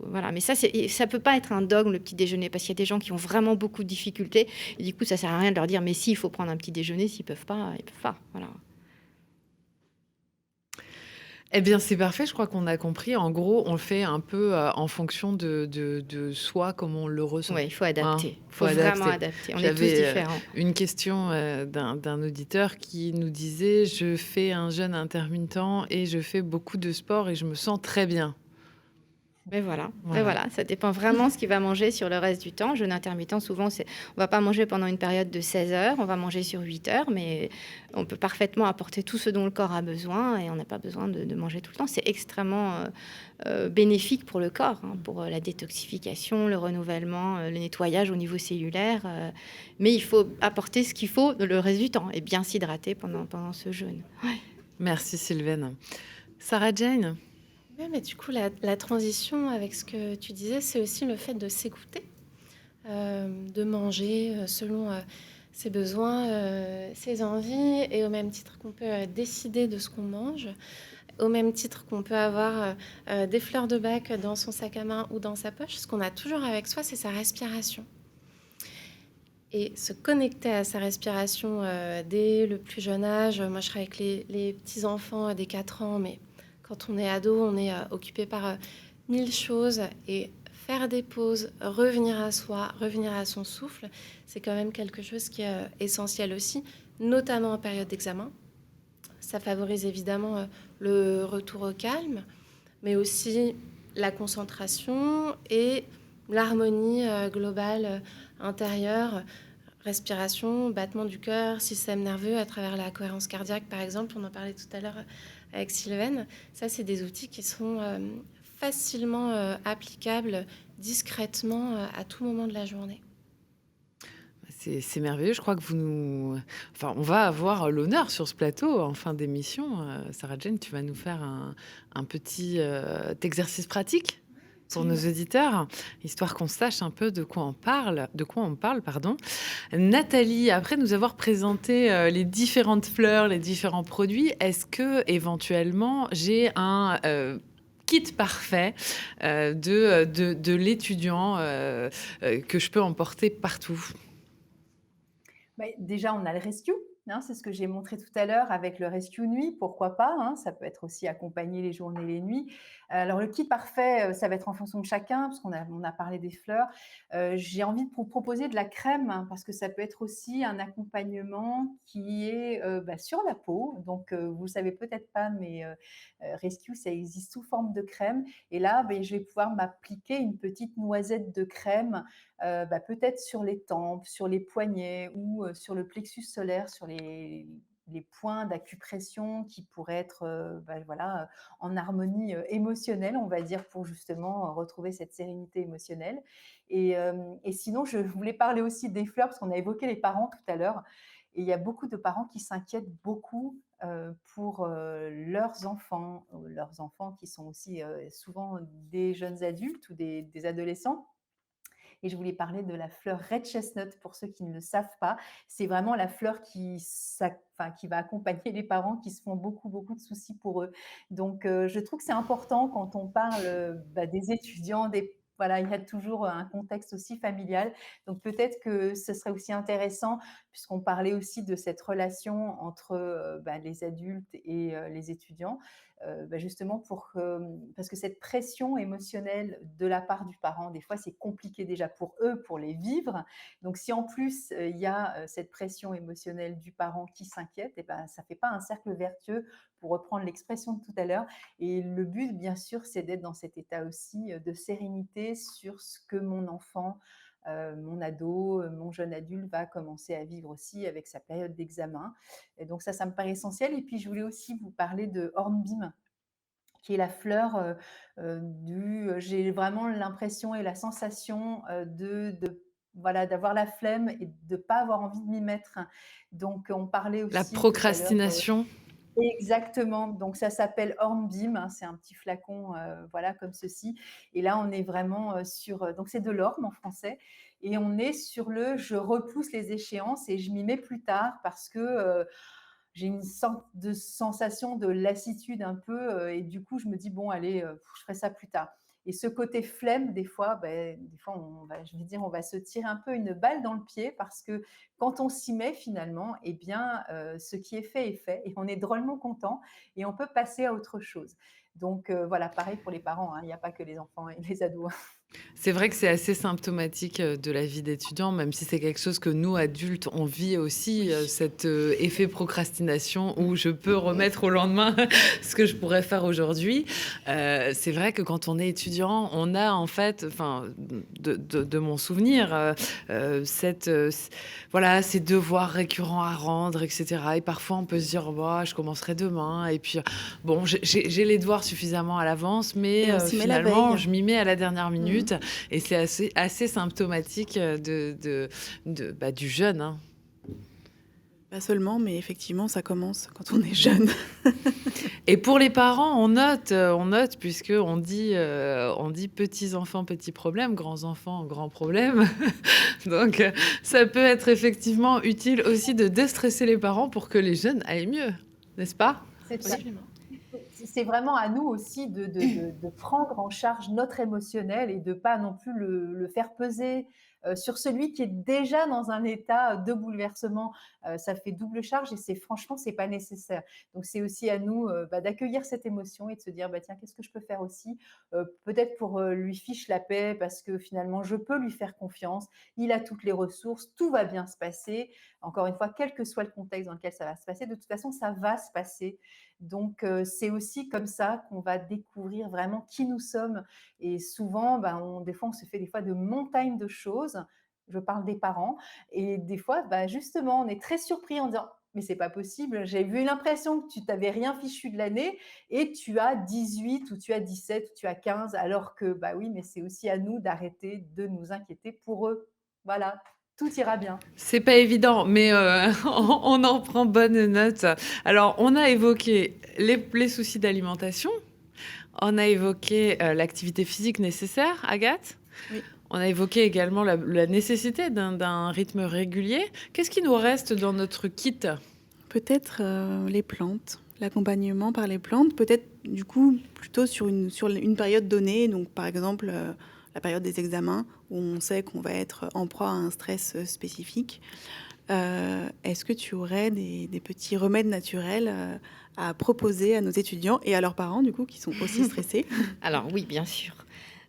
Voilà. Mais ça peut pas être un dogme, le petit déjeuner, parce qu'il y a des gens qui ont vraiment beaucoup de difficultés. Et du coup, ça sert à rien de leur dire, mais si, il faut prendre un petit déjeuner. S'ils peuvent pas, ils peuvent pas. Voilà. Eh bien, c'est parfait, je crois qu'on a compris. En gros, on le fait un peu en fonction de soi, comme on le ressent. Ouais, il faut adapter. Hein, Il faut vraiment adapter. On est tous J'avais différents. une question d'un auditeur qui nous disait: je fais un jeûne intermittent et je fais beaucoup de sport et je me sens très bien. Mais voilà. Voilà. Et voilà, ça dépend vraiment ce qu'il va manger sur le reste du temps. Jeûne intermittent, souvent, on va pas manger pendant une période de 16 heures, on va manger sur 8 heures, mais on peut parfaitement apporter tout ce dont le corps a besoin, et on n'a pas besoin de manger tout le temps. C'est extrêmement bénéfique pour le corps, hein, pour la détoxification, le renouvellement, le nettoyage au niveau cellulaire. Mais il faut apporter ce qu'il faut le reste du temps et bien s'hydrater pendant ce jeûne. Ouais. Merci Sylvaine. Sarah Jane? Ouais, mais du coup, la transition avec ce que tu disais, c'est aussi le fait de s'écouter, de manger selon ses besoins, ses envies, et au même titre qu'on peut décider de ce qu'on mange, au même titre qu'on peut avoir des fleurs de bac dans son sac à main ou dans sa poche, ce qu'on a toujours avec soi, c'est sa respiration. Et se connecter à sa respiration dès le plus jeune âge. Moi, je travaille avec les petits-enfants des 4 ans, mais quand on est ado, on est occupé par 1000 choses, et faire des pauses, revenir à soi, revenir à son souffle, c'est quand même quelque chose qui est essentiel aussi, notamment en période d'examen. Ça favorise évidemment le retour au calme, mais aussi la concentration et l'harmonie globale intérieure, respiration, battement du cœur, système nerveux à travers la cohérence cardiaque, par exemple. On en parlait tout à l'heure avec Sylvaine. Ça, c'est des outils qui sont facilement applicables discrètement à tout moment de la journée. C'est merveilleux. Je crois que on va avoir l'honneur sur ce plateau en fin d'émission. Sarah Jane, tu vas nous faire un petit exercice pratique pour nos auditeurs, histoire qu'on sache un peu de quoi on parle, pardon. Nathalie, après nous avoir présenté les différentes fleurs, les différents produits, est-ce que éventuellement j'ai un kit parfait de l'étudiant que je peux emporter partout? Déjà, on a le rescue, hein, c'est ce que j'ai montré tout à l'heure avec le rescue nuit, pourquoi pas, hein, ça peut être aussi accompagner les journées et les nuits. Alors le kit parfait, ça va être en fonction de chacun, parce on a parlé des fleurs. J'ai envie de vous proposer de la crème, hein, parce que ça peut être aussi un accompagnement qui est sur la peau. Donc vous ne savez peut-être pas, mais rescue, ça existe sous forme de crème. Et là, je vais pouvoir m'appliquer une petite noisette de crème, peut-être sur les tempes, sur les poignets, ou sur le plexus solaire, sur les points d'acupression qui pourraient être en harmonie émotionnelle, on va dire, pour justement retrouver cette sérénité émotionnelle. Et sinon, je voulais parler aussi des fleurs, parce qu'on a évoqué les parents tout à l'heure. Et il y a beaucoup de parents qui s'inquiètent beaucoup pour leurs enfants qui sont aussi souvent des jeunes adultes ou des adolescents. Et je voulais parler de la fleur Red Chestnut pour ceux qui ne le savent pas. C'est vraiment la fleur qui va accompagner les parents qui se font beaucoup, beaucoup de soucis pour eux. Donc, je trouve que c'est important quand on parle des étudiants, voilà, il y a toujours un contexte aussi familial. Donc, peut-être que ce serait aussi intéressant, puisqu'on parlait aussi de cette relation entre les adultes et les étudiants, justement parce que cette pression émotionnelle de la part du parent, des fois, c'est compliqué déjà pour eux, pour les vivre. Donc, si en plus, il y a cette pression émotionnelle du parent qui s'inquiète, ça ne fait pas un cercle vertueux, pour reprendre l'expression de tout à l'heure. Et le but, bien sûr, c'est d'être dans cet état aussi de sérénité sur ce que mon enfant, mon ado, mon jeune adulte va commencer à vivre aussi avec sa période d'examen. Et donc ça me paraît essentiel. Et puis, je voulais aussi vous parler de Hornbeam, qui est la fleur j'ai vraiment l'impression et la sensation d'avoir la flemme et de ne pas avoir envie de m'y mettre. Donc, on parlait aussi La tout à l'heure, procrastination. exactement. Donc, ça s'appelle Hornbeam, hein, c'est un petit flacon, comme ceci. Et là, on est vraiment sur. Donc, c'est de l'orme en français. Et on est sur je repousse les échéances et je m'y mets plus tard parce que j'ai une sorte de sensation de lassitude un peu. Et du coup, je me dis, bon, allez, je ferai ça plus tard. Et ce côté flemme, des fois, on va se tirer un peu une balle dans le pied parce que quand on s'y met finalement, eh bien, ce qui est fait et on est drôlement content et on peut passer à autre chose. Donc voilà, pareil pour les parents, hein, il n'y a pas que les enfants et les ados. C'est vrai que c'est assez symptomatique de la vie d'étudiant, même si c'est quelque chose que nous, adultes, on vit aussi, cet effet procrastination où je peux remettre au lendemain ce que je pourrais faire aujourd'hui. C'est vrai que quand on est étudiant, on a en fait, de mon souvenir, ces devoirs récurrents à rendre, etc. Et parfois, on peut se dire, je commencerai demain. Et puis, bon, j'ai les devoirs suffisamment à l'avance, mais finalement, je m'y mets à la dernière minute. Et c'est assez symptomatique du jeune. Hein. Pas seulement, mais effectivement, ça commence quand on est jeune. Et pour les parents, on note puisqu'on dit petits-enfants, petits problèmes, grands-enfants, grands problèmes. Donc, ça peut être effectivement utile aussi de déstresser les parents pour que les jeunes aillent mieux, n'est-ce pas ? C'est vraiment à nous aussi de prendre en charge notre émotionnel et de ne pas non plus le faire peser sur celui qui est déjà dans un état de bouleversement. Ça fait double charge et franchement, ce n'est pas nécessaire. Donc, c'est aussi à nous d'accueillir cette émotion et de se dire, tiens, qu'est-ce que je peux faire aussi peut-être pour lui fiche la paix parce que finalement, je peux lui faire confiance. Il a toutes les ressources, tout va bien se passer. Encore une fois, quel que soit le contexte dans lequel ça va se passer, de toute façon, ça va se passer. Donc, c'est aussi comme ça qu'on va découvrir vraiment qui nous sommes. Et souvent, des fois, on se fait de montagnes de choses. Je parle des parents. Et des fois, justement, on est très surpris en disant « Mais c'est pas possible, j'ai eu l'impression que tu t'avais rien fichu de l'année et tu as 18 ou tu as 17 ou tu as 15. » Alors que, oui, mais c'est aussi à nous d'arrêter de nous inquiéter pour eux. Voilà. Tout ira bien. C'est pas évident, mais on en prend bonne note. Alors, on a évoqué les soucis d'alimentation. On a évoqué l'activité physique nécessaire, Agathe. Oui. On a évoqué également la nécessité d'un rythme régulier. Qu'est-ce qui nous reste dans notre kit ? Peut-être les plantes, l'accompagnement par les plantes. Peut-être, du coup, plutôt sur une période donnée. Donc, par exemple... la période des examens, où on sait qu'on va être en proie à un stress spécifique. Est-ce que tu aurais des petits remèdes naturels à proposer à nos étudiants et à leurs parents, du coup, qui sont aussi stressés ? Alors oui, bien sûr.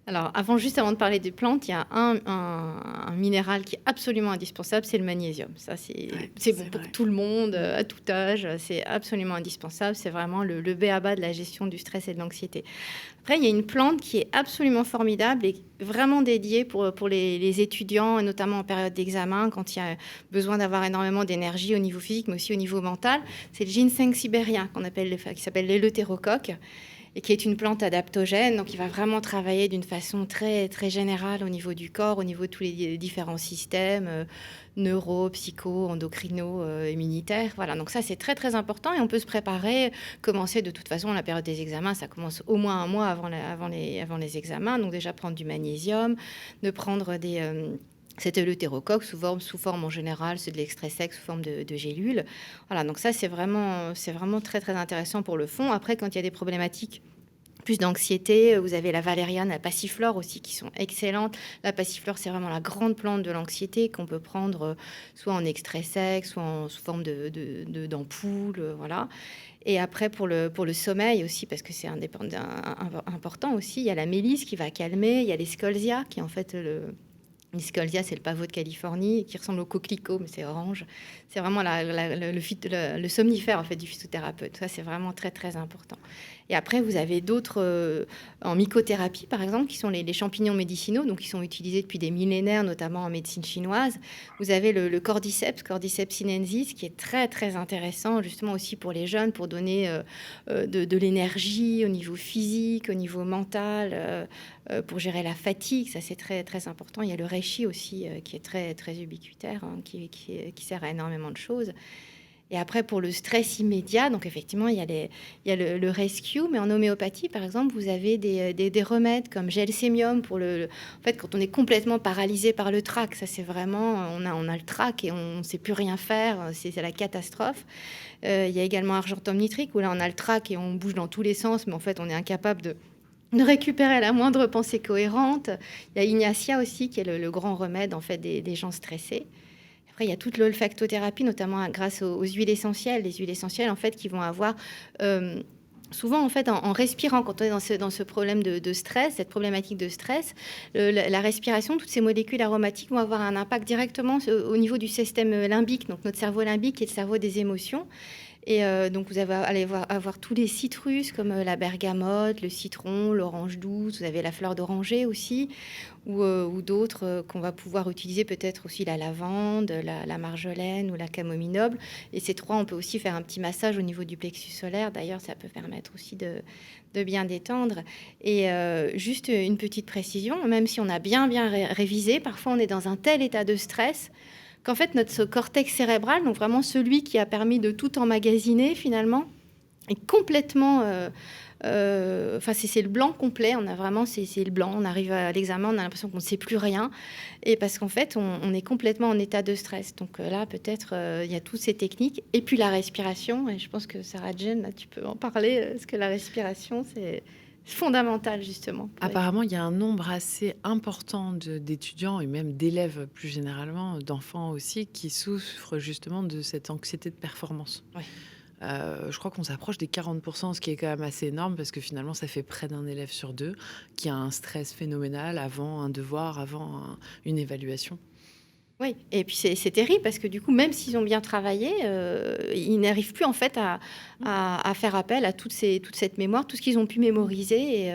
Alors, avant de parler des plantes, il y a un minéral qui est absolument indispensable, c'est le magnésium. Ça, c'est bon pour tout le monde, à tout âge. C'est absolument indispensable. C'est vraiment le b.a.-ba de la gestion du stress et de l'anxiété. Après, il y a une plante qui est absolument formidable et vraiment dédiée pour les étudiants, et notamment en période d'examen, quand il y a besoin d'avoir énormément d'énergie au niveau physique, mais aussi au niveau mental. C'est le ginseng sibérien qui s'appelle l'éleutérocoque. et qui est une plante adaptogène. Donc, il va vraiment travailler d'une façon très, très générale au niveau du corps, au niveau de tous les différents systèmes, neuro, psycho, endocrino, immunitaires. Voilà, donc ça, c'est très, très important et on peut se préparer, commencer de toute façon la période des examens. Ça commence au moins un mois avant les examens. Donc, déjà, prendre du magnésium, de prendre c'était l'eutérocoque sous forme en général, c'est de l'extrait sec sous forme de gélules. Voilà, donc ça, c'est vraiment très, très intéressant pour le fond. Après, quand il y a des problématiques plus d'anxiété, vous avez la valériane, la passiflore aussi, qui sont excellentes. La passiflore, c'est vraiment la grande plante de l'anxiété qu'on peut prendre soit en extrait sec, soit sous forme d'ampoule, voilà. Et après, pour le sommeil aussi, parce que c'est important aussi, il y a la mélisse qui va calmer, il y a les scolzia, qui en fait... Les scolzia, c'est le pavot de Californie, qui ressemble au coquelicot, mais c'est orange. C'est vraiment le somnifère en fait, du phytothérapeute. Ça, c'est vraiment très, très important. Et après, vous avez d'autres, en mycothérapie, par exemple, qui sont les champignons médicinaux, donc qui sont utilisés depuis des millénaires, notamment en médecine chinoise. Vous avez le cordyceps sinensis, qui est très, très intéressant, justement aussi pour les jeunes, pour donner de l'énergie au niveau physique, au niveau mental, pour gérer la fatigue. Ça, c'est très, très important. Il y a le reishi aussi, qui est très, très ubiquitaire, hein, qui sert à énormément de choses. Et après, pour le stress immédiat, donc effectivement, il y a le rescue, mais en homéopathie, par exemple, vous avez des remèdes comme gelsémium pour en fait, quand on est complètement paralysé par le trac, ça c'est vraiment, on a le trac et on ne sait plus rien faire, c'est la catastrophe. Il y a également argentum nitrique, où là, on a le trac et on bouge dans tous les sens, mais en fait, on est incapable de récupérer la moindre pensée cohérente. Il y a Ignacia aussi, qui est le grand remède, en fait, des gens stressés. Après, il y a toute l'olfactothérapie, notamment grâce aux huiles essentielles. Les huiles essentielles, en fait, qui vont avoir... souvent, en fait, en respirant, quand on est dans ce problème de stress, cette problématique de stress, la respiration, toutes ces molécules aromatiques vont avoir un impact directement au niveau du système limbique, donc notre cerveau limbique qui est le cerveau des émotions. Et donc, vous allez avoir tous les citrus comme la bergamote, le citron, l'orange douce. Vous avez la fleur d'oranger aussi, ou d'autres qu'on va pouvoir utiliser, peut-être aussi la lavande, la marjolaine ou la camomille noble. Et ces trois, on peut aussi faire un petit massage au niveau du plexus solaire. D'ailleurs, ça peut permettre aussi de bien détendre. Et juste une petite précision, même si on a bien révisé, parfois on est dans un tel état de stress qu'en fait, notre cortex cérébral, donc vraiment celui qui a permis de tout emmagasiner finalement, est complètement... c'est le blanc complet. On a vraiment, c'est le blanc. On arrive à l'examen, on a l'impression qu'on ne sait plus rien. Et parce qu'en fait, on est complètement en état de stress. Donc là, peut-être, il y a toutes ces techniques. Et puis la respiration. Et je pense que Sarah-Jane, là, tu peux en parler. Parce que la respiration, c'est fondamental, justement. Apparemment, il y a un nombre assez important d'étudiants et même d'élèves, plus généralement, d'enfants aussi, qui souffrent justement de cette anxiété de performance. Ouais. Je crois qu'on s'approche des 40%, ce qui est quand même assez énorme parce que finalement, ça fait près d'un élève sur deux qui a un stress phénoménal avant un devoir, avant une évaluation. Oui, et puis c'est terrible parce que du coup, même s'ils ont bien travaillé, ils n'arrivent plus en fait à faire appel à toute cette mémoire, tout ce qu'ils ont pu mémoriser,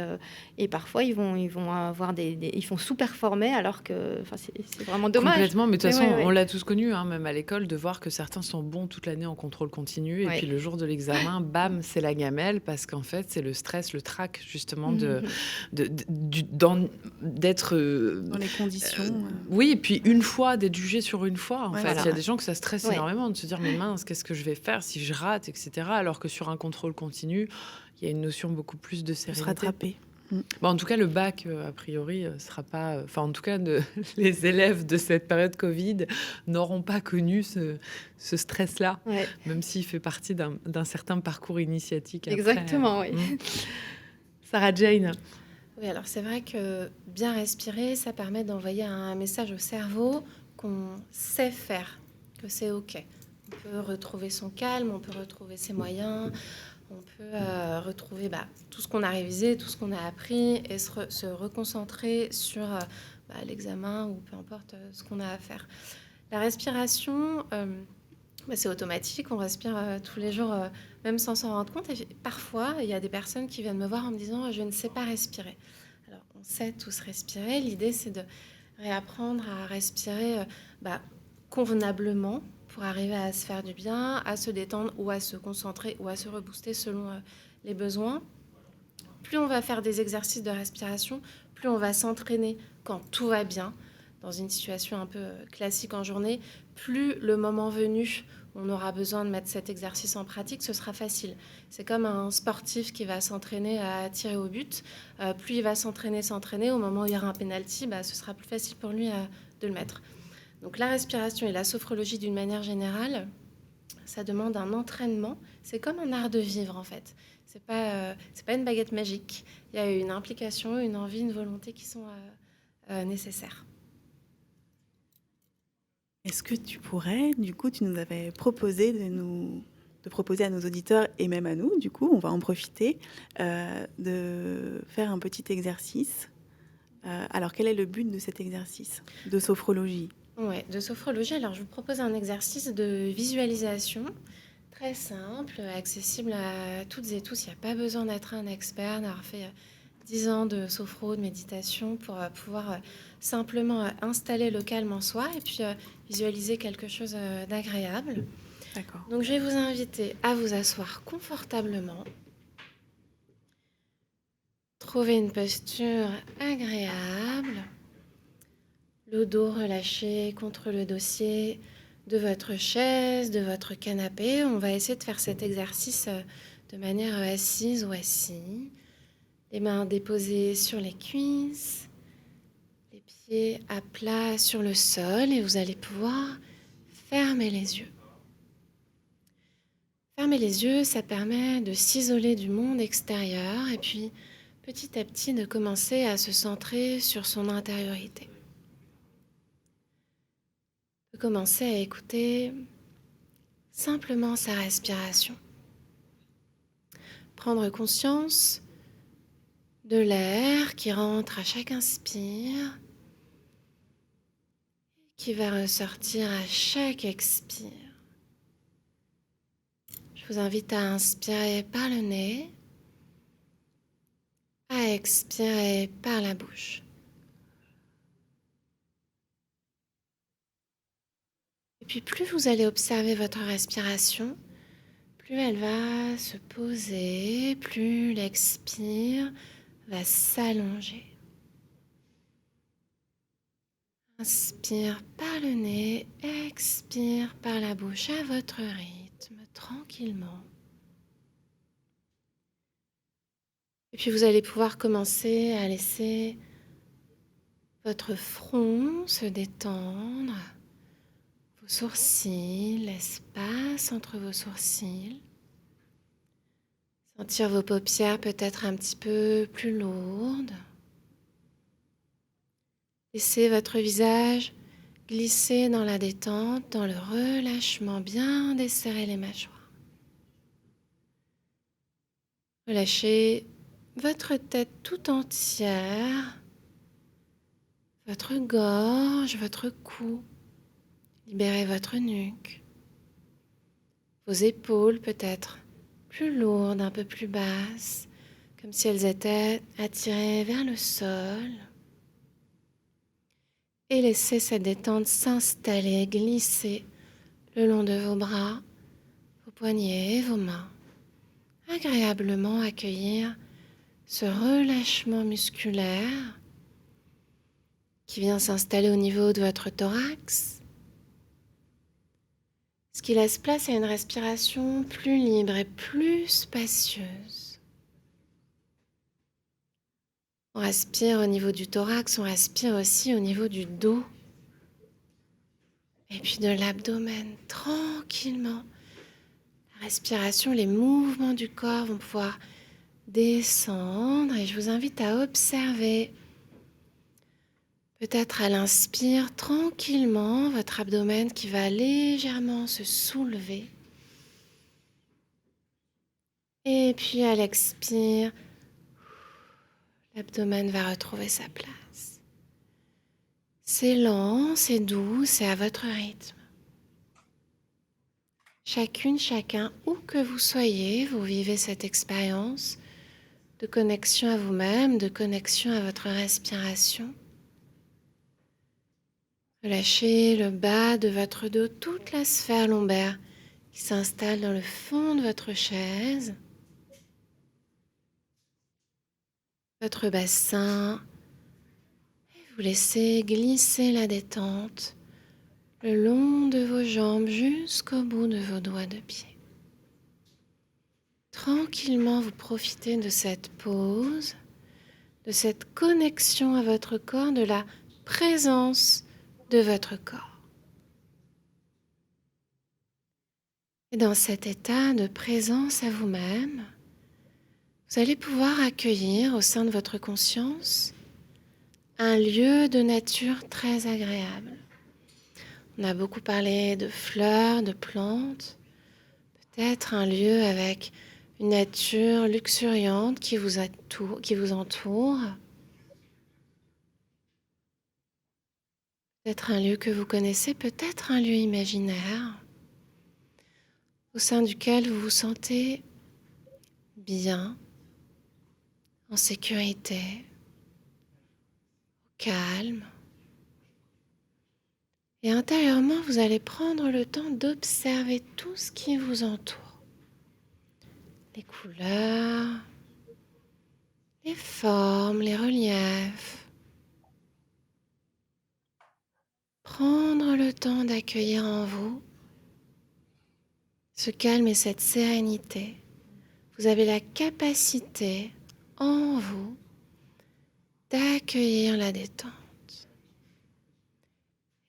et parfois ils vont avoir ils font sous-performer alors que c'est vraiment dommage. Complètement, mais de toute façon, ouais. on l'a tous connu, hein, même à l'école, de voir que certains sont bons toute l'année en contrôle continu, et puis le jour de l'examen, bam, c'est la gamelle, parce qu'en fait, c'est le stress, le trac, justement, d'être... dans les conditions. Oui, et puis une fois, d'être jugé sur une fois, en fait. Voilà. Il y a des gens que ça stresse énormément, de se dire, mais mince, qu'est-ce que je vais faire si je rate, etc. Alors que sur un contrôle continu, il y a une notion beaucoup plus de sérénité. Se rattraper. Bon, en tout cas, le bac, a priori, sera pas... Enfin, en tout cas, les élèves de cette période Covid n'auront pas connu ce stress-là, même s'il fait partie d'un certain parcours initiatique. Exactement, oui. Sarah-Jane. Oui, alors c'est vrai que bien respirer, ça permet d'envoyer un message au cerveau qu'on sait faire, que c'est OK. On peut retrouver son calme, on peut retrouver ses moyens, on peut retrouver tout ce qu'on a révisé, tout ce qu'on a appris et se reconcentrer sur l'examen ou peu importe ce qu'on a à faire. La respiration, c'est automatique, on respire tous les jours, même sans s'en rendre compte. Et parfois, il y a des personnes qui viennent me voir en me disant « je ne sais pas respirer ». Alors, on sait tous respirer. L'idée, c'est de réapprendre à respirer convenablement pour arriver à se faire du bien, à se détendre ou à se concentrer ou à se rebooster selon les besoins. plus on va faire des exercices de respiration, plus on va s'entraîner quand tout va bien, dans une situation un peu classique en journée, plus le moment venu, on aura besoin de mettre cet exercice en pratique, ce sera facile. C'est comme un sportif qui va s'entraîner à tirer au but. Plus il va s'entraîner, au moment où il y aura un penalty, ce sera plus facile pour lui de le mettre. Donc la respiration et la sophrologie d'une manière générale, ça demande un entraînement. C'est comme un art de vivre en fait. C'est pas une baguette magique. Il y a une implication, une envie, une volonté qui sont nécessaires. Est-ce que tu pourrais, du coup, tu nous avais proposé de proposer à nos auditeurs et même à nous, du coup, on va en profiter, de faire un petit exercice. Alors, quel est le but de cet exercice de sophrologie? Ouais, de sophrologie. Alors, je vous propose un exercice de visualisation très simple, accessible à toutes et tous. Il n'y a pas besoin d'être un expert, d'avoir fait 10 ans de sophro, de méditation pour pouvoir simplement installer le calme en soi et puis visualiser quelque chose d'agréable. D'accord. Donc, je vais vous inviter à vous asseoir confortablement. Trouvez une posture agréable. Le dos relâché contre le dossier de votre chaise, de votre canapé. On va essayer de faire cet exercice de manière assise ou assis. Les mains déposées sur les cuisses, les pieds à plat sur le sol et vous allez pouvoir fermer les yeux. Fermer les yeux, ça permet de s'isoler du monde extérieur et puis petit à petit de commencer à se centrer sur son intériorité. De commencer à écouter simplement sa respiration. Prendre conscience de l'air qui rentre à chaque inspire, qui va ressortir à chaque expire. Je vous invite à inspirer par le nez, à expirer par la bouche. Et puis plus vous allez observer votre respiration, plus elle va se poser, plus l'expire va s'allonger. Inspire par le nez, expire par la bouche à votre rythme, tranquillement. Et puis vous allez pouvoir commencer à laisser votre front se détendre, vos sourcils, l'espace entre vos sourcils. Sentir vos paupières peut-être un petit peu plus lourdes. Laissez votre visage glisser dans la détente, dans le relâchement, bien desserrer les mâchoires. Relâchez votre tête tout entière, votre gorge, votre cou. Libérez votre nuque. Vos épaules peut-être plus lourdes, un peu plus basses, comme si elles étaient attirées vers le sol. Et laissez cette détente s'installer, glisser le long de vos bras, vos poignets, vos mains. Agréablement accueillir ce relâchement musculaire qui vient s'installer au niveau de votre thorax, ce qui laisse place à une respiration plus libre et plus spacieuse. On respire au niveau du thorax, on respire aussi au niveau du dos et puis de l'abdomen, tranquillement. La respiration, les mouvements du corps vont pouvoir descendre et je vous invite à observer, peut-être à l'inspire, tranquillement, votre abdomen qui va légèrement se soulever. Et puis à l'expire, l'abdomen va retrouver sa place. C'est lent, c'est doux, c'est à votre rythme. Chacune, chacun, où que vous soyez, vous vivez cette expérience de connexion à vous-même, de connexion à votre respiration. Relâchez le bas de votre dos, toute la sphère lombaire qui s'installe dans le fond de votre chaise. votre bassin et vous laissez glisser la détente le long de vos jambes jusqu'au bout de vos doigts de pied. Tranquillement, vous profitez de cette pause, de cette connexion à votre corps, de la présence de votre corps. Et dans cet état de présence à vous-même, vous allez pouvoir accueillir au sein de votre conscience un lieu de nature très agréable. On a beaucoup parlé de fleurs, de plantes, peut-être un lieu avec une nature luxuriante qui vous entoure. Peut-être un lieu que vous connaissez, peut-être un lieu imaginaire au sein duquel vous vous sentez bien, en sécurité, au calme. Et intérieurement, vous allez prendre le temps d'observer tout ce qui vous entoure. Les couleurs, les formes, les reliefs. Prendre le temps d'accueillir en vous ce calme et cette sérénité. Vous avez la capacité en vous d'accueillir la détente.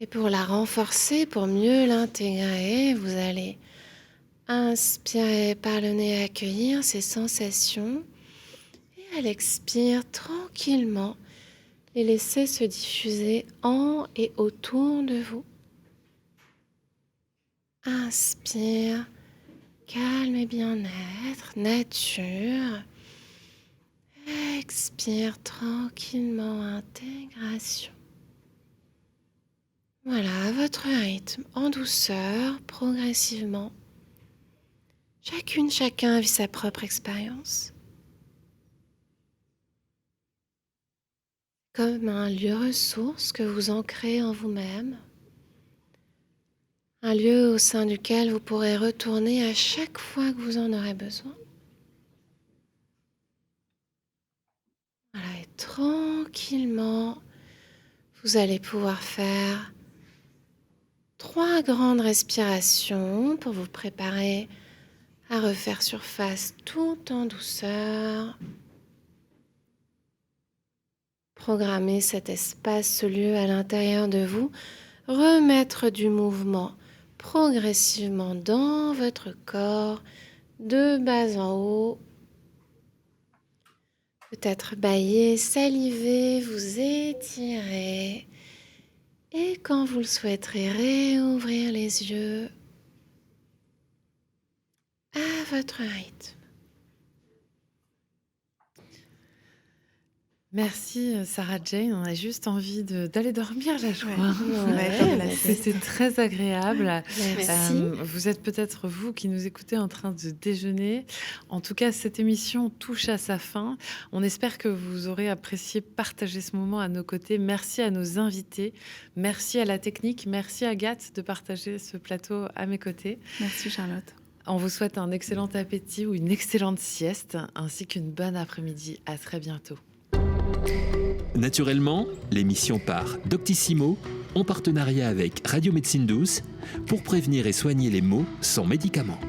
Et pour la renforcer, pour mieux l'intégrer, vous allez inspirer par le nez, accueillir ces sensations et à l'expire tranquillement, les laisser se diffuser en et autour de vous. Inspire, calme et bien-être, nature. Expire tranquillement, intégration. Voilà, à votre rythme, en douceur, progressivement. Chacun vit sa propre expérience. Comme un lieu ressource que vous ancrez en vous-même. Un lieu au sein duquel vous pourrez retourner à chaque fois que vous en aurez besoin. Voilà, et tranquillement, vous allez pouvoir faire 3 grandes respirations pour vous préparer à refaire surface tout en douceur. Programmer cet espace, ce lieu à l'intérieur de vous, remettre du mouvement progressivement dans votre corps, de bas en haut. Peut-être bâiller, saliver, vous étirer. Et quand vous le souhaiterez, réouvrir les yeux à votre rythme. Merci Sarah Jane, on a juste envie d'aller dormir là, je crois. C'était très agréable. Merci. Vous êtes peut-être vous qui nous écoutez en train de déjeuner. En tout cas, cette émission touche à sa fin. On espère que vous aurez apprécié partager ce moment à nos côtés. Merci à nos invités, merci à la technique, merci Agathe de partager ce plateau à mes côtés. Merci Charlotte. On vous souhaite un excellent appétit ou une excellente sieste, ainsi qu'une bonne après-midi. À très bientôt. Naturellement, l'émission par Doctissimo, en partenariat avec Radio Médecine Douce, pour prévenir et soigner les maux sans médicaments.